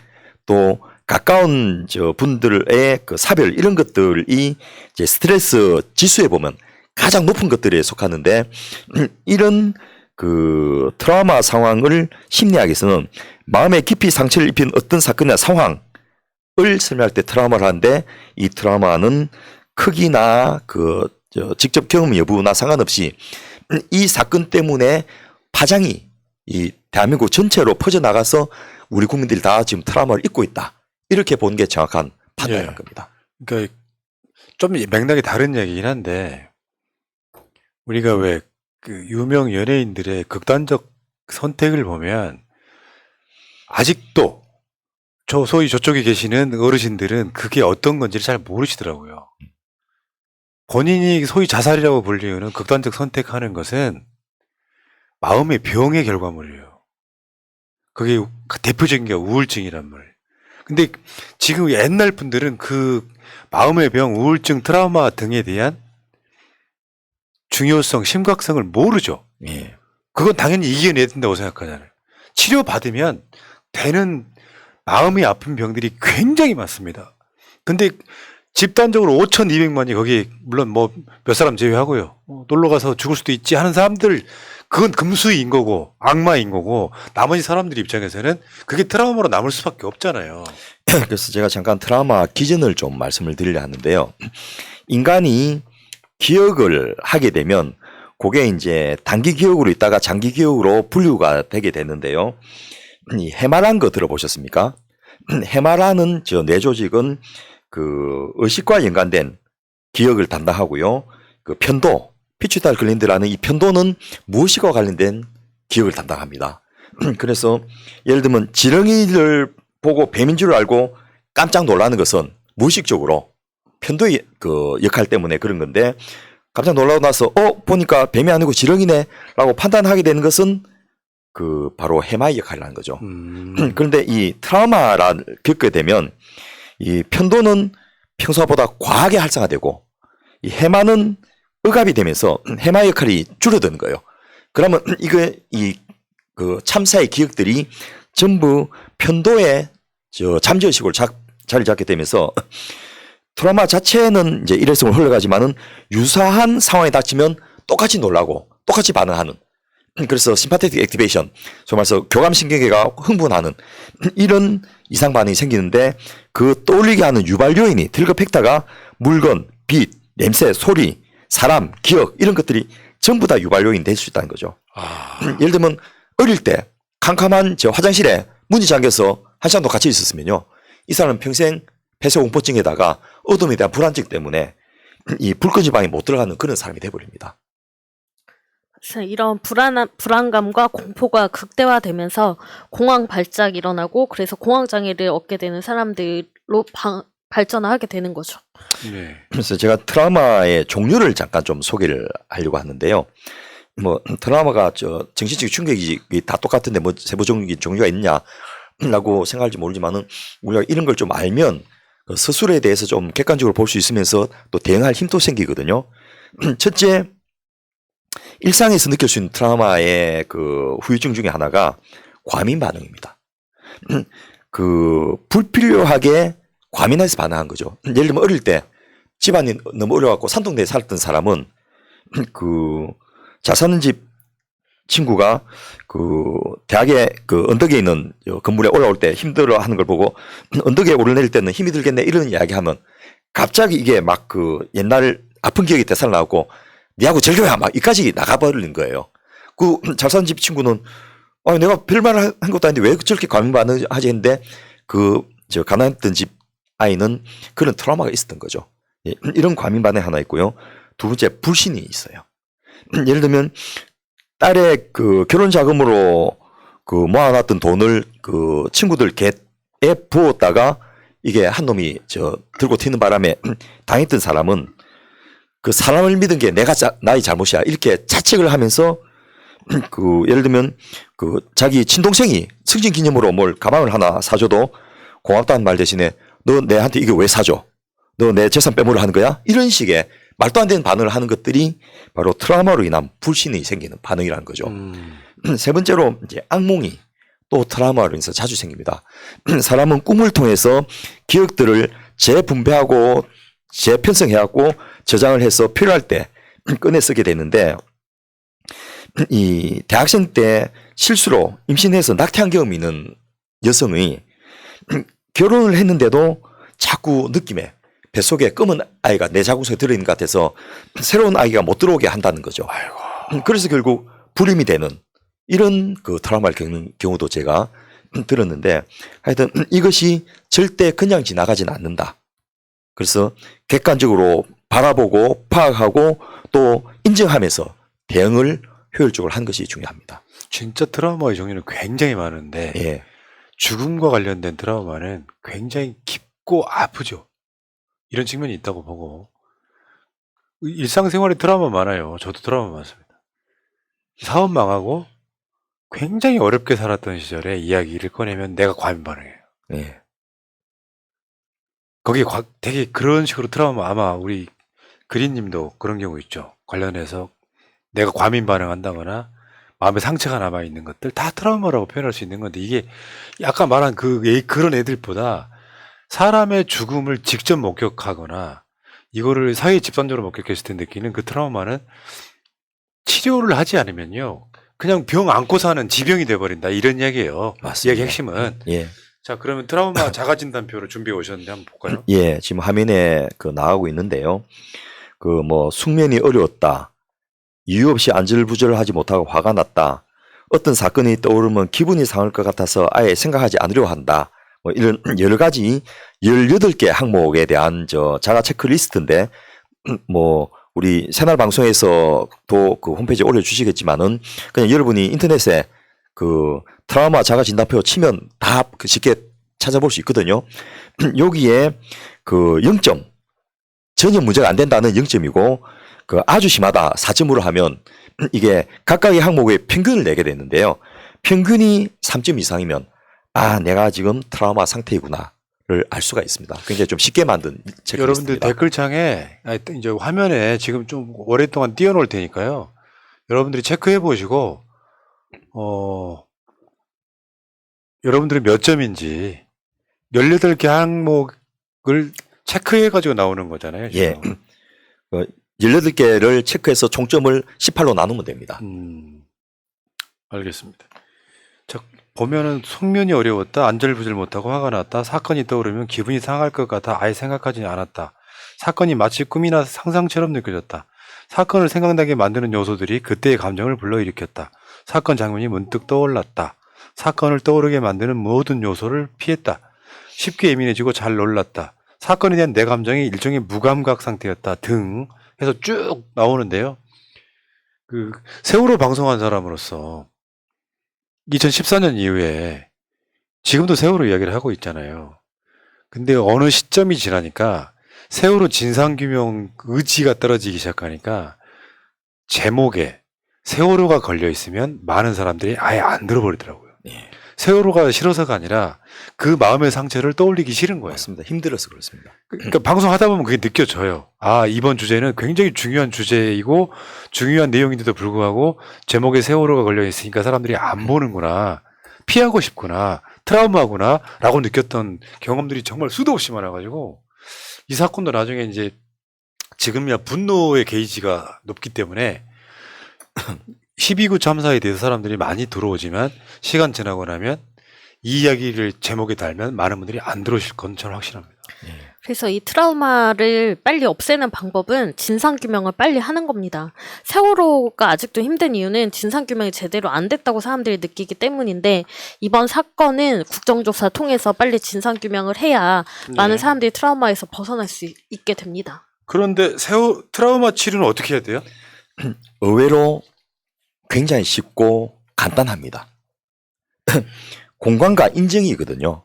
또 가까운 분들의 그 사별 이런 것들이 이제 스트레스 지수에 보면 가장 높은 것들에 속하는데 이런 그 트라우마 상황을 심리학에서는 마음에 깊이 상처를 입힌 어떤 사건이나 상황을 설명할 때 트라우마를 하는데 이 트라우마는 크기나 직접 경험 여부나 상관없이 이 사건 때문에 파장이 이 대한민국 전체로 퍼져나가서 우리 국민들이 다 지금 트라우마를 입고 있다. 이렇게 보는 게 정확한 판단인 겁니다. 그러니까 좀 맥락이 다른 얘기긴 한데 우리가 왜 그 유명 연예인들의 극단적 선택을 보면 아직도 소위 저쪽에 계시는 어르신들은 그게 어떤 건지를 잘 모르시더라고요. 본인이 소위 자살이라고 불리우는 극단적 선택하는 것은 마음의 병의 결과물이에요. 그게 대표적인 게 우울증이란 말이에요. 근데 지금 옛날 분들은 그 마음의 병, 우울증, 트라우마 등에 대한 중요성, 심각성을 모르죠. 예. 그건 당연히 이겨내야 된다고 생각하잖아요. 치료받으면 되는 마음이 아픈 병들이 굉장히 많습니다. 근데 집단적으로 5,200만이 거기 물론 뭐 몇 사람 제외하고요. 놀러 가서 죽을 수도 있지 하는 사람들 그건 금수인 거고 악마인 거고 나머지 사람들 입장에서는 그게 트라우마로 남을 수밖에 없잖아요. 그래서 제가 잠깐 트라우마 기전을 좀 말씀을 드리려 하는데요. 인간이 기억을 하게 되면 그게 이제 단기 기억으로 있다가 장기 기억으로 분류가 되게 되는데요. 이 해마라는 거 들어보셨습니까? 해마라는 뇌 조직은 그 의식과 연관된 기억을 담당하고요. 그 편도, 피추이타리 글랜드라는 이 편도는 무의식과 관련된 기억을 담당합니다. 그래서 예를 들면 지렁이를 보고 뱀인 줄 알고 깜짝 놀라는 것은 무의식적으로 편도의 그 역할 때문에 그런 건데 깜짝 놀라고 나서 보니까 뱀이 아니고 지렁이네 라고 판단하게 되는 것은 그 바로 해마의 역할을 하는 거죠. 그런데 이 트라우마를 겪게 되면 이 편도는 평소보다 과하게 활성화되고 이 해마는 억압이 되면서 해마의 역할이 줄어드는 거예요. 그러면 그 참사의 기억들이 전부 편도의 잠재의식으로 자리 잡게 되면서 트라우마 자체는 이제 일회성으로 흘러가지만은 유사한 상황에 닥치면 똑같이 놀라고 똑같이 반응하는 그래서 심파테틱 액티베이션, 소위 말해서 교감신경계가 흥분하는 이런 이상 반응이 생기는데 그 떠올리게 하는 유발 요인이 트리거 팩터가 물건, 빛, 냄새, 소리, 사람, 기억 이런 것들이 전부 다 유발 요인이 될 수 있다는 거죠. 예를 들면 어릴 때 캄캄한 화장실에 문이 잠겨서 한 시간도 같이 있었으면요. 이 사람은 평생 폐쇄공포증에다가 어둠에 대한 불안증 때문에 이 불 끄지 방에 못 들어가는 그런 사람이 돼버립니다. 이런 불안감과 공포가 극대화되면서 공황 발작이 일어나고 그래서 공황 장애를 얻게 되는 사람들로 발전하게 되는 거죠. 네. 그래서 제가 트라우마의 종류를 잠깐 좀 소개를 하려고 하는데요. 뭐 트라우마가 정신적 충격이 다 똑같은데 뭐 세부적인 종류가 있냐라고 생각할지 모르지만은 우리가 이런 걸 좀 알면 스스로에 대해서 좀 객관적으로 볼 수 있으면서 또 대응할 힘도 생기거든요. 첫째, 일상에서 느낄 수 있는 트라우마의 그 후유증 중에 하나가 과민 반응입니다. 그 불필요하게 과민해서 반응한 거죠. 예를 들면 어릴 때 집안이 너무 어려워갖고 산동네에 살았던 사람은 그 잘 사는 집 친구가 그 대학에 그 언덕에 있는 건물에 올라올 때 힘들어하는 걸 보고 언덕에 오르내릴 때는 힘이 들겠네 이런 이야기하면 갑자기 이게 막 그 옛날 아픈 기억이 되살아나고 니하고 절교야 막 이까지 나가버리는 거예요. 그 잘 사는 집 친구는 내가 별말 한 것도 아닌데 왜 저렇게 과민 반응하지 했는데 가난했던 집 아이는 그런 트라우마가 있었던 거죠. 이런 과민 반응 하나 있고요. 두 번째 불신이 있어요. 예를 들면 딸의 그 결혼 자금으로 그 모아놨던 돈을 그 친구들 개에 부었다가 이게 한 놈이 들고 튀는 바람에 당했던 사람은 그 사람을 믿은 게 나의 잘못이야 이렇게 자책을 하면서 그 예를 들면 그 자기 친동생이 승진 기념으로 뭘 가방을 하나 사줘도 고맙다는 말 대신에 너 내한테 이거 왜 사줘? 너 내 재산 빼먹으려 하는 거야? 이런 식의 말도 안 되는 반응을 하는 것들이 바로 트라우마로 인한 불신이 생기는 반응이라는 거죠. 세 번째로 이제 악몽이 또 트라우마로 인해서 자주 생깁니다. 사람은 꿈을 통해서 기억들을 재분배하고 재편성해갖고 저장을 해서 필요할 때 꺼내 쓰게 되는데 이 대학생 때 실수로 임신해서 낙태한 경험이 있는 여성의 결혼을 했는데도 자꾸 느낌에 뱃속에 검은 아이가 내 자궁속에 들어있는 것 같아서 새로운 아이가 못 들어오게 한다는 거죠. 그래서 결국 불임이 되는 이런 그 트라우마를 겪는 경우도 제가 들었는데 하여튼 이것이 절대 그냥 지나가지는 않는다. 그래서 객관적으로 바라보고 파악하고 또 인정하면서 대응을 효율적으로 하는 것이 중요합니다. 진짜 트라우마의 종류는 굉장히 많은데 예. 죽음과 관련된 트라우마는 굉장히 깊고 아프죠. 이런 측면이 있다고 보고 일상생활에 트라우마 많아요. 저도 트라우마 많습니다. 사업 망하고 굉장히 어렵게 살았던 시절에 이야기를 꺼내면 내가 과민 반응해요. 예. 거기에 되게 그런 식으로 트라우마 아마 우리 그린님도 그런 경우 있죠. 관련해서 내가 과민 반응한다거나 마음에 상처가 남아있는 것들 다 트라우마라고 표현할 수 있는 건데 이게 아까 말한 그런 애들보다 사람의 죽음을 직접 목격하거나 이거를 사회 집단적으로 목격했을 때 느끼는 그 트라우마는 치료를 하지 않으면요. 그냥 병 안고 사는 지병이 돼버린다. 이런 이야기예요. 맞습니다. 이야기 핵심은. 예. 자, 그러면 트라우마 자가진단표를 준비해 오셨는데 한번 볼까요? 예, 지금 화면에 그 나가고 있는데요. 그 뭐 숙면이 어려웠다. 이유 없이 안절부절하지 못하고 화가 났다. 어떤 사건이 떠오르면 기분이 상할 것 같아서 아예 생각하지 않으려 한다. 뭐 이런 여러 가지 18개 항목에 대한 자가 체크리스트인데 뭐 우리 새날 방송에서도 그 홈페이지에 올려주시겠지만은 그냥 여러분이 인터넷에 그 트라우마 자가 진단표 치면 다 쉽게 찾아볼 수 있거든요. 여기에 그 0점 전혀 문제가 안 된다는 0점이고 그 아주 심하다 4점으로 하면 이게 각각의 항목의 평균을 내게 되는데요. 평균이 3점 이상이면 아 내가 지금 트라우마 상태이구나를 알 수가 있습니다. 굉장히 좀 쉽게 만든 체크리스트입니다. 여러분들 댓글창에 이제 화면에 지금 좀 오랫동안 띄워놓을 테니까요. 여러분들이 체크해 보시고 여러분들이 몇 점인지 18개 항목을 체크해 가지고 나오는 거잖아요. 예. 지금. 18개를 체크해서 총점을 18로 나누면 됩니다. 알겠습니다. 자, 보면은 숙면이 어려웠다, 안절부절 못하고 화가 났다, 사건이 떠오르면 기분이 상할 것 같아 아예 생각하지 않았다, 사건이 마치 꿈이나 상상처럼 느껴졌다, 사건을 생각나게 만드는 요소들이 그때의 감정을 불러일으켰다, 사건 장면이 문득 떠올랐다, 사건을 떠오르게 만드는 모든 요소를 피했다, 쉽게 예민해지고 잘 놀랐다, 사건에 대한 내 감정이 일종의 무감각 상태였다 등 해서 쭉 나오는데요. 그 세월호 방송한 사람으로서 2014년 이후에 지금도 세월호 이야기를 하고 있잖아요. 근데 어느 시점이 지나니까 세월호 진상규명 의지가 떨어지기 시작하니까 제목에 세월호가 걸려 있으면 많은 사람들이 아예 안 들어버리더라고요. 예. 세월호가 싫어서가 아니라 그 마음의 상처를 떠올리기 싫은 거예요. 맞습니다. 힘들어서 그렇습니다. 그러니까 방송하다 보면 그게 느껴져요. 아, 이번 주제는 굉장히 중요한 주제이고 중요한 내용인데도 불구하고 제목에 세월호가 걸려 있으니까 사람들이 안 보는구나, 피하고 싶구나, 트라우마구나 라고 느꼈던 경험들이 정말 수도 없이 많아가지고 이 사건도 나중에 이제 지금이야 분노의 게이지가 높기 때문에 12구 참사에 대해서 사람들이 많이 들어오지만 시간 지나고 나면 이 이야기를 제목에 달면 많은 분들이 안 들어오실 건 저는 확실합니다. 그래서 이 트라우마를 빨리 없애는 방법은 진상규명을 빨리 하는 겁니다. 세월호가 아직도 힘든 이유는 진상규명이 제대로 안 됐다고 사람들이 느끼기 때문인데 이번 사건은 국정조사 통해서 빨리 진상규명을 해야 많은 사람들이 트라우마에서 벗어날 수 있게 됩니다. 그런데 트라우마 치료는 어떻게 해야 돼요? 의외로 굉장히 쉽고 간단합니다. 공감과 인정이거든요.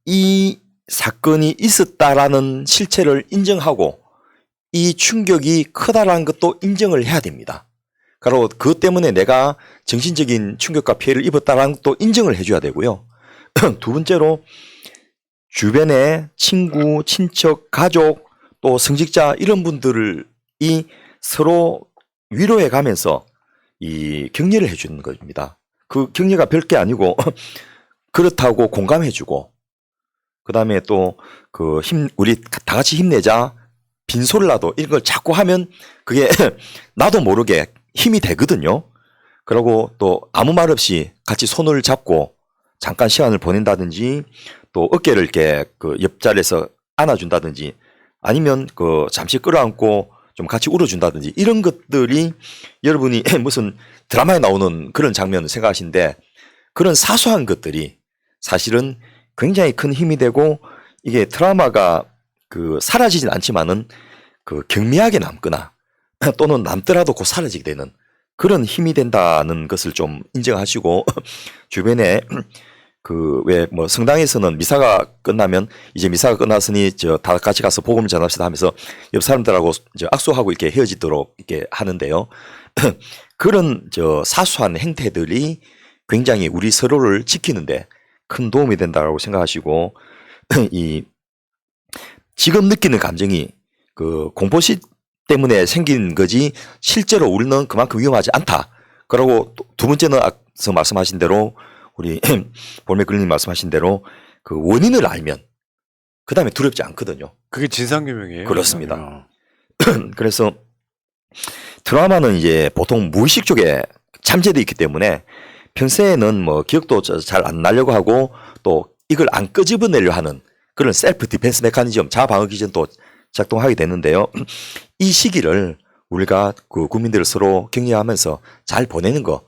이 사건이 있었다라는 실체를 인정하고 이 충격이 크다라는 것도 인정을 해야 됩니다. 그리고 그것 때문에 내가 정신적인 충격과 피해를 입었다라는 것도 인정을 해줘야 되고요. 두 번째로 주변에 친구, 친척, 가족, 또 성직자 이런 분들이 서로 위로해 가면서 이 격려를 해주는 겁니다. 그 격려가 별게 아니고 그렇다고 공감해주고 그 다음에 또 우리 다 같이 힘내자 빈소리라도 이런 걸 자꾸 하면 그게 나도 모르게 힘이 되거든요. 그리고 또 아무 말 없이 같이 손을 잡고 잠깐 시간을 보낸다든지 또 어깨를 이렇게 그 옆자리에서 안아준다든지 아니면 잠시 끌어안고 좀 같이 울어준다든지 이런 것들이 여러분이 무슨 드라마에 나오는 그런 장면을 생각하시는데 그런 사소한 것들이 사실은 굉장히 큰 힘이 되고 이게 트라우마가 사라지진 않지만은 경미하게 남거나 또는 남더라도 곧 사라지게 되는 그런 힘이 된다는 것을 좀 인정하시고 주변에 왜 성당에서는 미사가 끝나면 이제 미사가 끝났으니 다 같이 가서 복음을 전합시다 하면서 옆 사람들하고 악수하고 이렇게 헤어지도록 이렇게 하는데요. 그런 사소한 행태들이 굉장히 우리 서로를 지키는데 큰 도움이 된다고 생각하시고 지금 느끼는 감정이 공포시 때문에 생긴 거지 실제로 우리는 그만큼 위험하지 않다. 그리고 두 번째는 앞서 말씀하신 대로 우리 볼메클님 말씀하신 대로 원인을 알면 그 다음에 두렵지 않거든요. 그게 진상규명이에요. 그렇습니다. 그래서 트라우마는 이제 보통 무의식 쪽에 잠재되어 있기 때문에 평소에는 기억도 잘 안 나려고 하고 또 이걸 안 끄집어내려 하는 그런 셀프 디펜스 메커니즘, 자방어 기전도 작동하게 되는데요. 이 시기를 우리가 국민들을 서로 격려하면서 잘 보내는 거.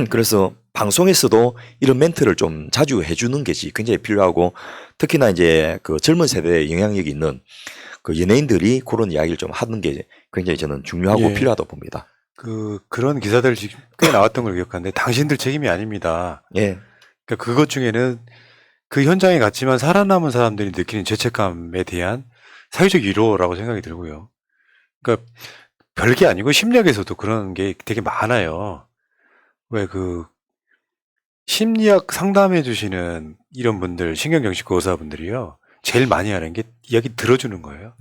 그래서 방송에서도 이런 멘트를 좀 자주 해주는 것이 굉장히 필요하고 특히나 이제 젊은 세대에 영향력이 있는 연예인들이 그런 이야기를 좀 하는 게 굉장히 저는 중요하고 예. 필요하다고 봅니다. 그런 기사들 꽤 나왔던 걸 기억하는데 당신들 책임이 아닙니다. 예. 그러니까 그것 중에는 그 현장에 갔지만 살아남은 사람들이 느끼는 죄책감에 대한 사회적 위로라고 생각이 들고요. 그러니까 별게 아니고 심리학에서도 그런 게 되게 많아요. 왜 심리학 상담해 주시는 이런 분들, 신경정신과 의사분들이요. 제일 많이 하는 게 이야기 들어주는 거예요.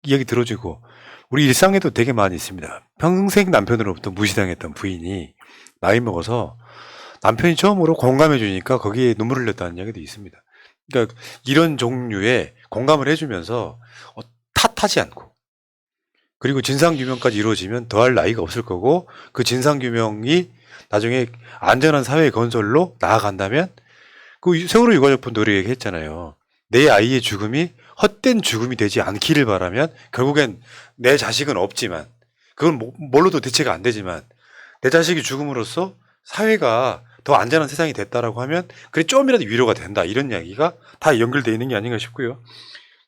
이야기 들어주고 우리 일상에도 되게 많이 있습니다. 평생 남편으로부터 무시당했던 부인이 나이 먹어서 남편이 처음으로 공감해 주니까 거기에 눈물을 흘렸다는 이야기도 있습니다. 그러니까 이런 종류의 공감을 해주면서 탓하지 않고 그리고 진상규명까지 이루어지면 더할 나이가 없을 거고 그 진상규명이 나중에 안전한 사회 건설로 나아간다면 세월호 유가족분도 우리 얘기했잖아요. 내 아이의 죽음이 헛된 죽음이 되지 않기를 바라면 결국엔 내 자식은 없지만 그건 뭘로도 대체가 안 되지만 내 자식이 죽음으로써 사회가 더 안전한 세상이 됐다라고 하면 그래 좀이라도 위로가 된다 이런 이야기가 다 연결되어 있는 게 아닌가 싶고요.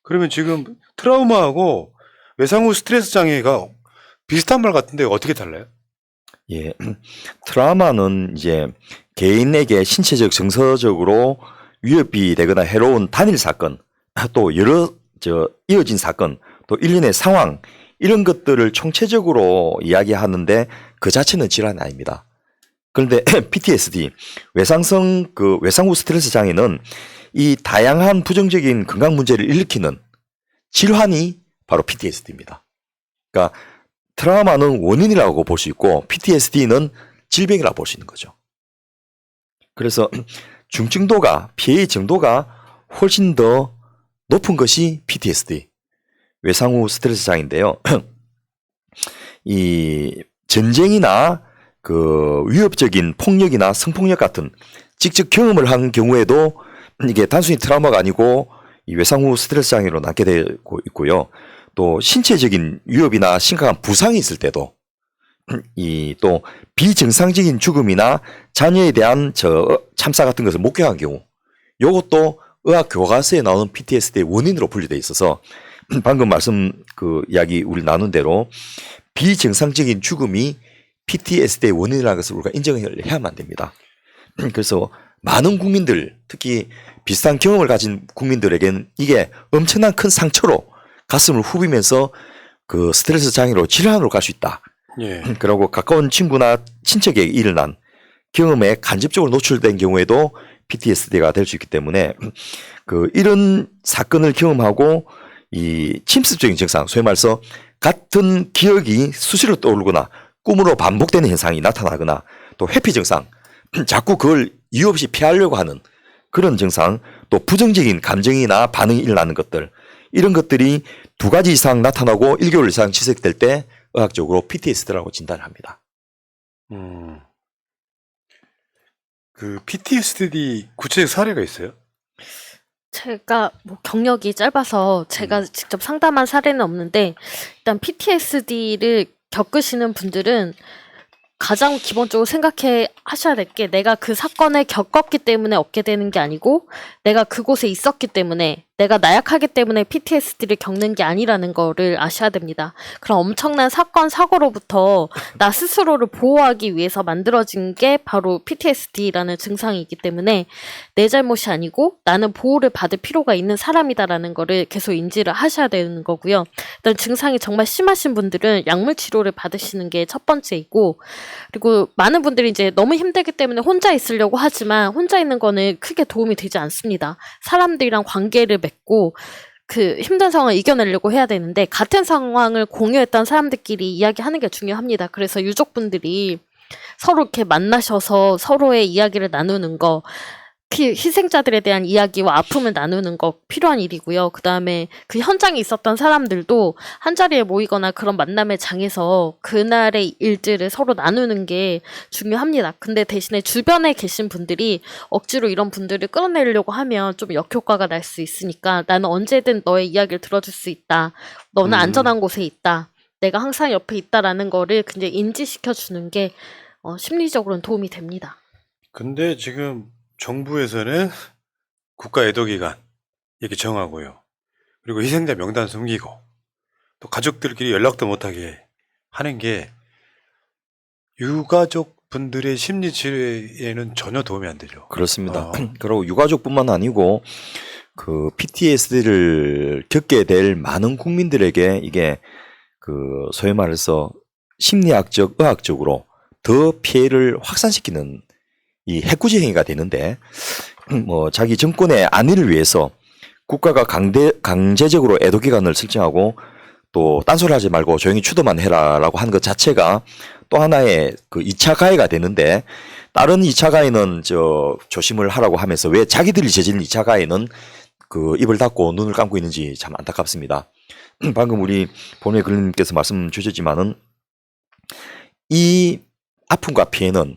그러면 지금 트라우마하고 외상후 스트레스 장애가 비슷한 말 같은데 어떻게 달라요? 예. 트라우마는 이제 개인에게 신체적, 정서적으로 위협이 되거나 해로운 단일 사건, 또 여러 이어진 사건, 또 일련의 상황 이런 것들을 총체적으로 이야기하는데 그 자체는 질환이 아닙니다. 그런데 PTSD, 외상후 스트레스 장애는 이 다양한 부정적인 건강 문제를 일으키는 질환이 바로 PTSD입니다. 그러니까 트라우마는 원인이라고 볼 수 있고 PTSD는 질병이라고 볼 수 있는 거죠. 그래서 중증도가, 피해의 정도가 훨씬 더 높은 것이 PTSD, 외상후 스트레스 장애인데요. 이 전쟁이나 위협적인 폭력이나 성폭력 같은 직접 경험을 한 경우에도 이게 단순히 트라우마가 아니고 이 외상후 스트레스 장애로 남게 되고 있고요. 또 신체적인 위협이나 심각한 부상이 있을 때도 또 비정상적인 죽음이나 자녀에 대한 참사 같은 것을 목격한 경우 이것도 의학 교과서에 나오는 PTSD의 원인으로 분류되어 있어서 방금 이야기 우리 나눈 대로 비정상적인 죽음이 PTSD의 원인이라는 것을 우리가 인정을 해야만 됩니다. 그래서 많은 국민들, 특히 비슷한 경험을 가진 국민들에겐 이게 엄청난 큰 상처로 가슴을 후비면서 그 스트레스 장애로 질환으로 갈 수 있다. 예. 그리고 가까운 친구나 친척에게 일어난 경험에 간접적으로 노출된 경우에도 PTSD가 될 수 있기 때문에 그 이런 사건을 경험하고 이 침습적인 증상, 소위 말해서 같은 기억이 수시로 떠오르거나 꿈으로 반복되는 현상이 나타나거나 또 회피 증상, 자꾸 그걸 이유 없이 피하려고 하는 그런 증상, 또 부정적인 감정이나 반응이 일어나는 것들, 이런 것들이 2가지 이상 나타나고 1개월 이상 지속될 때 의학적으로 PTSD라고 진단을 합니다. 그 PTSD 구체적 사례가 있어요? 제가 뭐 경력이 짧아서 제가 직접 상담한 사례는 없는데 일단 PTSD를 겪으시는 분들은 가장 기본적으로 생각해 하셔야 될 게 내가 그 사건을 겪었기 때문에 얻게 되는 게 아니고 내가 그곳에 있었기 때문에 내가 나약하기 때문에 PTSD를 겪는 게 아니라는 거를 아셔야 됩니다. 그런 엄청난 사건, 사고로부터 나 스스로를 보호하기 위해서 만들어진 게 바로 PTSD라는 증상이기 때문에 내 잘못이 아니고 나는 보호를 받을 필요가 있는 사람이다라는 거를 계속 인지를 하셔야 되는 거고요. 일단 증상이 정말 심하신 분들은 약물 치료를 받으시는 게 첫 번째이고 그리고 많은 분들이 이제 너무 힘들기 때문에 혼자 있으려고 하지만 혼자 있는 거는 크게 도움이 되지 않습니다. 사람들이랑 관계를 맺고 그 힘든 상황을 이겨내려고 해야 되는데 같은 상황을 공유했던 사람들끼리 이야기하는 게 중요합니다. 그래서 유족분들이 서로 이렇게 만나셔서 서로의 이야기를 나누는 거, 희생자들에 대한 이야기와 아픔을 나누는 거 필요한 일이고요. 그 다음에 그 현장에 있었던 사람들도 한자리에 모이거나 그런 만남의 장에서 그날의 일들을 서로 나누는 게 중요합니다. 근데 대신에 주변에 계신 분들이 억지로 이런 분들을 끌어내려고 하면 좀 역효과가 날 수 있으니까 나는 언제든 너의 이야기를 들어줄 수 있다. 너는 안전한 곳에 있다. 내가 항상 옆에 있다라는 거를 굉장히 인지시켜 주는 게 심리적으로는 도움이 됩니다. 근데 지금 정부에서는 국가 애도기간 이렇게 정하고요. 그리고 희생자 명단 숨기고 또 가족들끼리 연락도 못하게 하는 게 유가족 분들의 심리 치료에는 전혀 도움이 안 되죠. 그렇습니다. 그리고 유가족뿐만 아니고 그 PTSD를 겪게 될 많은 국민들에게 이게 그 소위 말해서 심리학적, 의학적으로 더 피해를 확산시키는 이 해코지 행위가 되는데 뭐 자기 정권의 안위를 위해서 국가가 강제적으로 애도 기간을 설정하고 또 딴소리 하지 말고 조용히 추도만 해라라고 하는 것 자체가 또 하나의 그 2차 가해가 되는데 다른 2차 가해는 조심을 하라고 하면서 왜 자기들이 저지른 2차 가해는 그 입을 닫고 눈을 감고 있는지 참 안타깝습니다. 방금 우리 본회 글님께서 말씀 주셨지만은 이 아픔과 피해는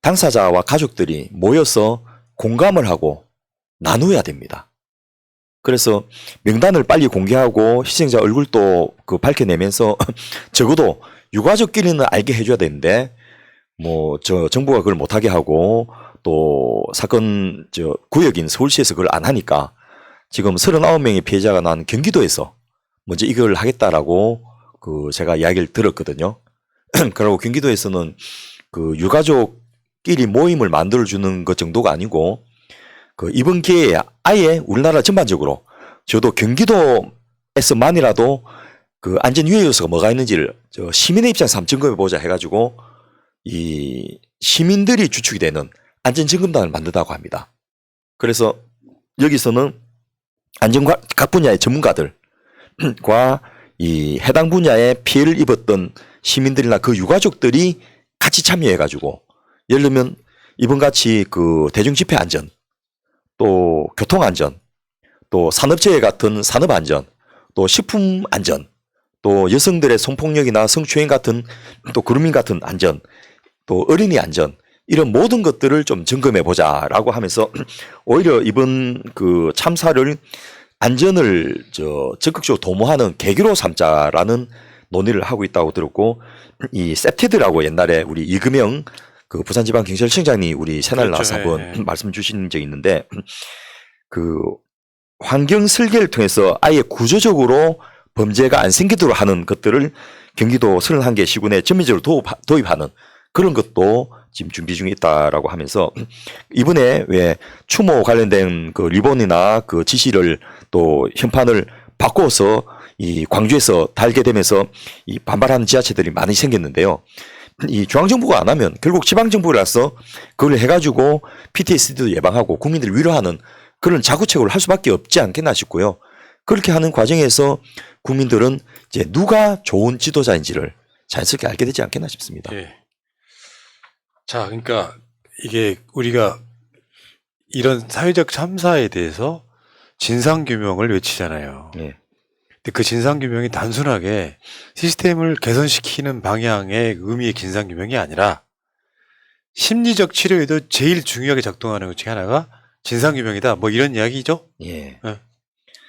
당사자와 가족들이 모여서 공감을 하고 나누어야 됩니다. 그래서 명단을 빨리 공개하고 희생자 얼굴도 그 밝혀내면서 적어도 유가족끼리는 알게 해줘야 되는데 뭐 정부가 그걸 못하게 하고 또 사건 구역인 서울시에서 그걸 안 하니까 지금 39명의 피해자가 난 경기도에서 먼저 이걸 하겠다라고 그 제가 이야기를 들었거든요. 그리고 경기도에서는 그 유가족끼리 모임을 만들어주는 것 정도가 아니고 그 이번 기회에 아예 우리나라 전반적으로 저도 경기도에서만이라도 그 안전 유해 요소가 뭐가 있는지를 시민의 입장에서 한번 점검해 보자 해가지고 이 시민들이 주축이 되는 안전 점검단을 만든다고 합니다. 그래서 여기서는 각 분야의 전문가들과 이 해당 분야에 피해를 입었던 시민들이나 그 유가족들이 같이 참여해가지고 예를 들면 이번 같이 그 대중 집회 안전, 또 교통 안전, 또 산업재해 같은 산업 안전, 또 식품 안전, 또 여성들의 성폭력이나 성추행 같은 또 그루밍 같은 안전, 또 어린이 안전 이런 모든 것들을 좀 점검해 보자라고 하면서 오히려 이번 그 참사를 안전을 적극적으로 도모하는 계기로 삼자라는 논의를 하고 있다고 들었고 이 세티드라고 옛날에 우리 이금영 그 부산지방경찰청장이 우리 채널 나와서 한번 말씀 주신 적이 있는데 그 환경 설계를 통해서 아예 구조적으로 범죄가 안 생기도록 하는 것들을 경기도 31개 시군에 전면적으로 도입하는 그런 것도 지금 준비 중에 있다라고 하면서 이번에 왜 추모 관련된 그 리본이나 그 지시를 또 현판을 바꿔서 이 광주에서 달게 되면서 이 반발하는 지자체들이 많이 생겼는데요. 이 중앙정부가 안 하면 결국 지방정부라서 그걸 해가지고 PTSD도 예방하고 국민들을 위로하는 그런 자구책을 할 수밖에 없지 않겠나 싶고요. 그렇게 하는 과정에서 국민들은 이제 누가 좋은 지도자인지를 자연스럽게 알게 되지 않겠나 싶습니다. 예. 자, 그러니까 이게 우리가 이런 사회적 참사에 대해서 진상규명을 외치잖아요. 예. 근데 그 진상규명이 단순하게 시스템을 개선시키는 방향의 의미의 진상규명이 아니라 심리적 치료에도 제일 중요하게 작동하는 것 중에 하나가 진상규명이다. 뭐 이런 이야기죠? 예.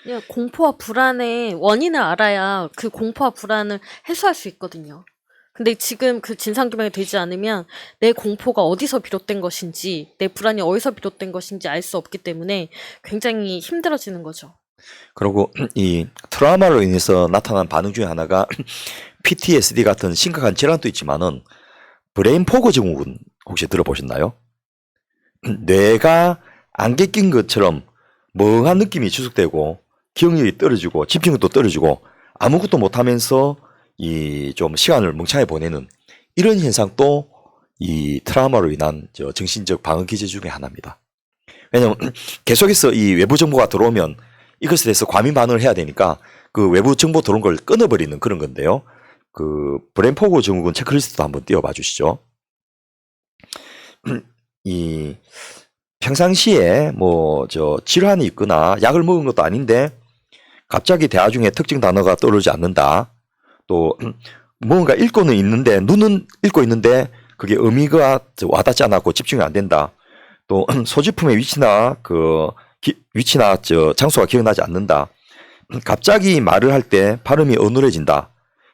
그냥 공포와 불안의 원인을 알아야 그 공포와 불안을 해소할 수 있거든요. 근데 지금 그 진상규명이 되지 않으면 내 공포가 어디서 비롯된 것인지, 내 불안이 어디서 비롯된 것인지 알 수 없기 때문에 굉장히 힘들어지는 거죠. 그리고 이 트라우마로 인해서 나타난 반응 중에 하나가 PTSD 같은 심각한 질환도 있지만은 브레인 포그 증후군 혹시 들어보셨나요? 뇌가 안개 낀 것처럼 멍한 느낌이 지속되고 기억력이 떨어지고 집중력도 떨어지고 아무것도 못하면서 이 좀 시간을 멍청하게 보내는 이런 현상도 이 트라우마로 인한 정신적 방어 기제 중에 하나입니다. 왜냐하면 계속해서 이 외부 정보가 들어오면 이것에 대해서 과민 반응을 해야 되니까 그 외부 정보 들어온 걸 끊어버리는 그런 건데요. 그 브레인 포그 증후군 체크리스트도 한번 띄워봐 주시죠. 이 평상시에 뭐 질환이 있거나 약을 먹은 것도 아닌데 갑자기 대화 중에 특정 단어가 떠오르지 않는다. 또 뭔가 읽고는 있는데 눈은 읽고 있는데 그게 의미가 와닿지 않았고 집중이 안 된다. 또 소지품의 위치나 장소가 기억나지 않는다. 갑자기 말을 할 때 발음이 어눌해진다.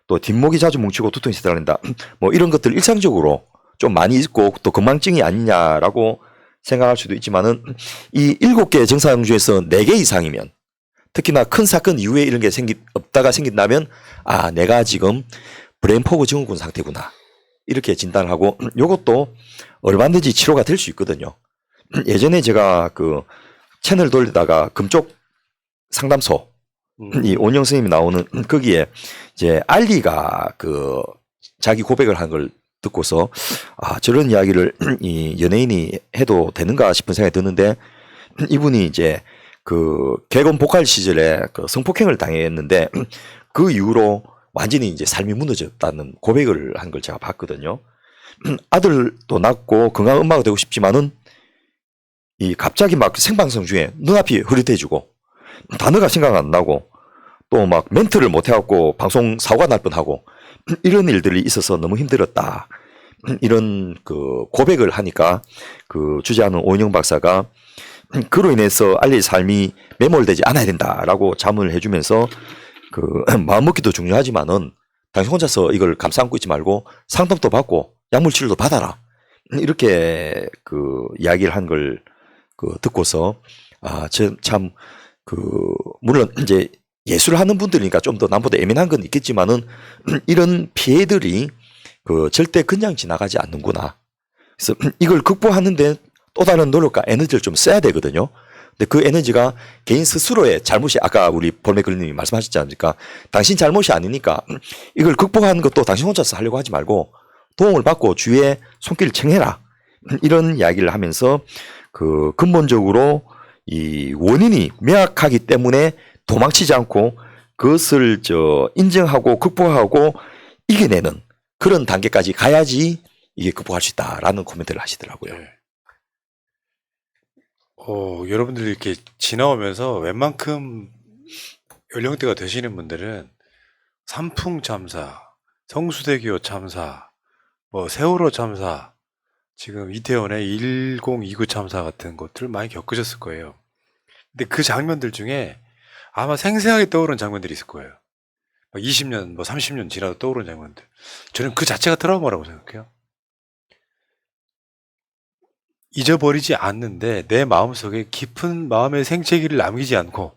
또 뒷목이 자주 뭉치고 두통이 세달린다. 뭐 이런 것들 일상적으로 좀 많이 있고 또 건망증이 아니냐라고 생각할 수도 있지만은 이 7개의 증상 중에서 4개 이상이면 특히나 큰 사건 이후에 이런 게 없다가 생긴다면 아 내가 지금 브레인 포그 증후군 상태구나 이렇게 진단을 하고 이것도 얼마든지 치료가 될 수 있거든요. 예전에 제가 그 채널 돌리다가 금쪽 상담소 이 온영 선생님이 나오는 거기에 이제 알리가 그 자기 고백을 한 걸 듣고서 아 저런 이야기를 이 연예인이 해도 되는가 싶은 생각이 드는데 이분이 이제 그 개건 복활 시절에 그 성폭행을 당했는데 그 이후로 완전히 이제 삶이 무너졌다는 고백을 한 걸 제가 봤거든요. 아들도 낳고 건강한 엄마가 되고 싶지만은 이 갑자기 막 생방송 중에 눈앞이 흐릿해지고 단어가 생각 안 나고 또 막 멘트를 못 해갖고 방송 사고가 날 뻔하고 이런 일들이 있어서 너무 힘들었다. 이런 그 고백을 하니까 그 주재하는 오은영 박사가 그로 인해서 알리의 삶이 매몰되지 않아야 된다라고 자문을 해주면서 그 마음먹기도 중요하지만은 당신 혼자서 이걸 감싸 안고 있지 말고 상담도 받고 약물 치료도 받아라. 이렇게 그 이야기를 한 걸 그 듣고서 아, 참 그 물론 이제 예술을 하는 분들이니까 좀 더 남보다 예민한 건 있겠지만은 이런 피해들이 그 절대 그냥 지나가지 않는구나. 그래서 이걸 극복하는데 또 다른 노력과 에너지를 좀 써야 되거든요. 근데 그 에너지가 개인 스스로의 잘못이 아까 우리 볼메글님이 말씀하셨지 않습니까? 당신 잘못이 아니니까 이걸 극복하는 것도 당신 혼자서 하려고 하지 말고 도움을 받고 주위에 손길을 청해라. 이런 이야기를 하면서 그 근본적으로 이 원인이 명확하기 때문에 도망치지 않고 그것을 인정하고 극복하고 이겨내는 그런 단계까지 가야지 이게 극복할 수 있다라는 코멘트를 하시더라고요. 네. 여러분들이 이렇게 지나오면서 웬만큼 연령대가 되시는 분들은 삼풍 참사, 성수대교 참사, 뭐 세월호 참사, 지금 이태원의 1029 참사 같은 것들을 많이 겪으셨을 거예요. 근데 그 장면들 중에 아마 생생하게 떠오르는 장면들이 있을 거예요. 20년, 뭐 30년 지나도 떠오르는 장면들. 저는 그 자체가 트라우마라고 생각해요. 잊어버리지 않는데 내 마음속에 깊은 마음의 생채기를 남기지 않고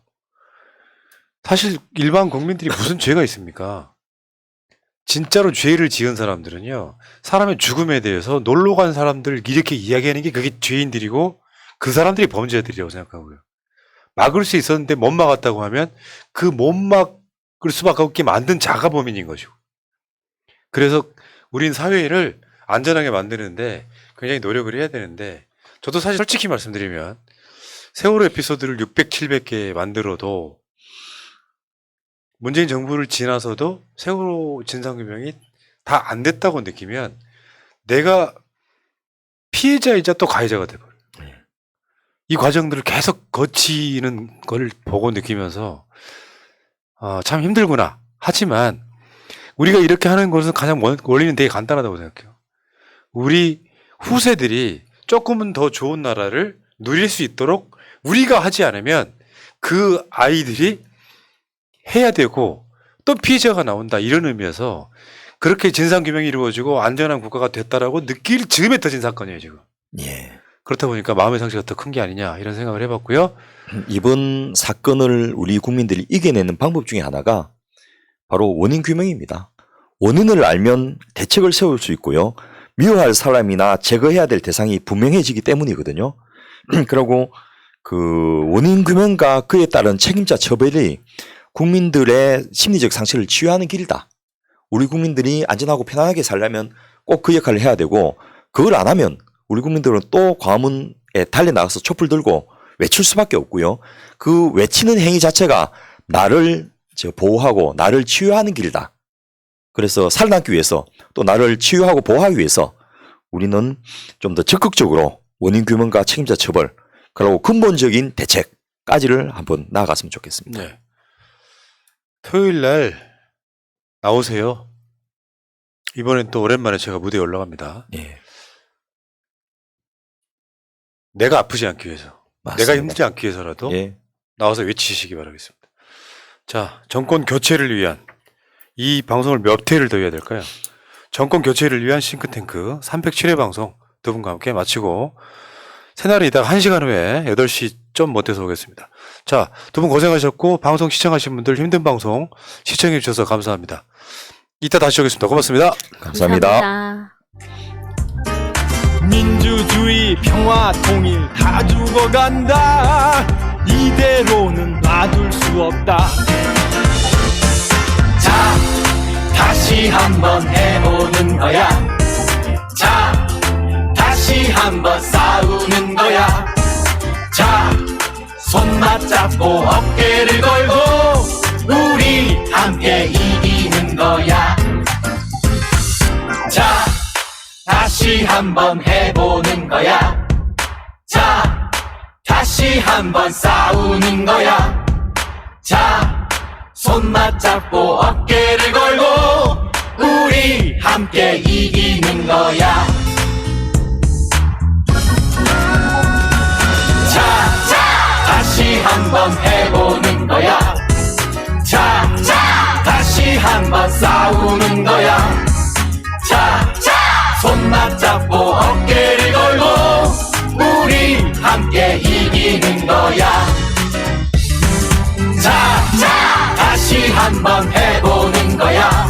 사실 일반 국민들이 무슨 죄가 있습니까? 진짜로 죄를 지은 사람들은요, 사람의 죽음에 대해서 놀러 간 사람들 이렇게 이야기하는 게 그게 죄인들이고 그 사람들이 범죄자들이라고 생각하고요. 막을 수 있었는데 못 막았다고 하면 그 못 막을 수밖에 없게 만든 자가 범인인 것이고. 그래서 우린 사회를 안전하게 만드는데 굉장히 노력을 해야 되는데, 저도 사실 솔직히 말씀드리면 세월호 에피소드를 600, 700개 만들어도 문재인 정부를 지나서도 세월호 진상규명이 다 안 됐다고 느끼면 내가 피해자이자 또 가해자가 돼버려요. 이 과정들을 계속 거치는 걸 보고 느끼면서 참 힘들구나. 하지만 우리가 이렇게 하는 것은 가장 원리는 되게 간단하다고 생각해요. 우리 후세들이 조금은 더 좋은 나라를 누릴 수 있도록 우리가 하지 않으면 그 아이들이 해야 되고 또 피해자가 나온다, 이런 의미에서 그렇게 진상규명이 이루어지고 안전한 국가가 됐다라고 느낄 즈음에 터진 사건이에요 지금. 예. 그렇다 보니까 마음의 상처가 더 큰 게 아니냐, 이런 생각을 해봤고요. 이번 사건을 우리 국민들이 이겨내는 방법 중에 하나가 바로 원인 규명입니다. 원인을 알면 대책을 세울 수 있고요. 미워할 사람이나 제거해야 될 대상이 분명해지기 때문이거든요. 그리고 그 원인 규명과 그에 따른 책임자 처벌이 국민들의 심리적 상처를 치유하는 길이다. 우리 국민들이 안전하고 편안하게 살려면 꼭 그 역할을 해야 되고, 그걸 안 하면 우리 국민들은 또 광화문에 달려나가서 촛불 들고 외칠 수밖에 없고요. 그 외치는 행위 자체가 나를 보호하고 나를 치유하는 길이다. 그래서 살아남기 위해서, 또 나를 치유하고 보호하기 위해서 우리는 좀 더 적극적으로 원인 규명과 책임자 처벌, 그리고 근본적인 대책까지를 한번 나아갔으면 좋겠습니다. 네. 토요일 날 나오세요. 이번엔 또 오랜만에 제가 무대에 올라갑니다. 예. 내가 아프지 않기 위해서, 맞습니다. 내가 힘들지 않기 위해서라도 예. 나와서 외치시기 바라겠습니다. 자, 정권 교체를 위한, 이 방송을 몇 회를 더 해야 될까요? 정권 교체를 위한 싱크탱크 307회 방송 두 분과 함께 마치고 새날은 이따가 1시간 후에 8시 좀 못해서 오겠습니다. 자, 두 분 고생하셨고 방송 시청하신 분들 힘든 방송 시청해 주셔서 감사합니다. 이따 다시 오겠습니다. 고맙습니다. 감사합니다. 민주주의 평화 통일 다 죽어간다. 이대로는 놔둘 수 없다. 자, 다시 한번 해보는 거야. 자, 다시 한번 싸우는 거야. 자, 손 맞잡고 어깨를 걸고 우리 함께 이기는 거야. 자, 다시 한번 해보는 거야. 자, 다시 한번 싸우는 거야. 자, 손 맞잡고 어깨를 걸고 우리 함께 이기는 거야. 자, 다시 한번 해보는 거야. 자, 다시 한번 싸우는 거야. 자, 손 맞잡고 어깨를 걸고 우리 함께 이기는 거야. 자, 다시 한번 해보는 거야.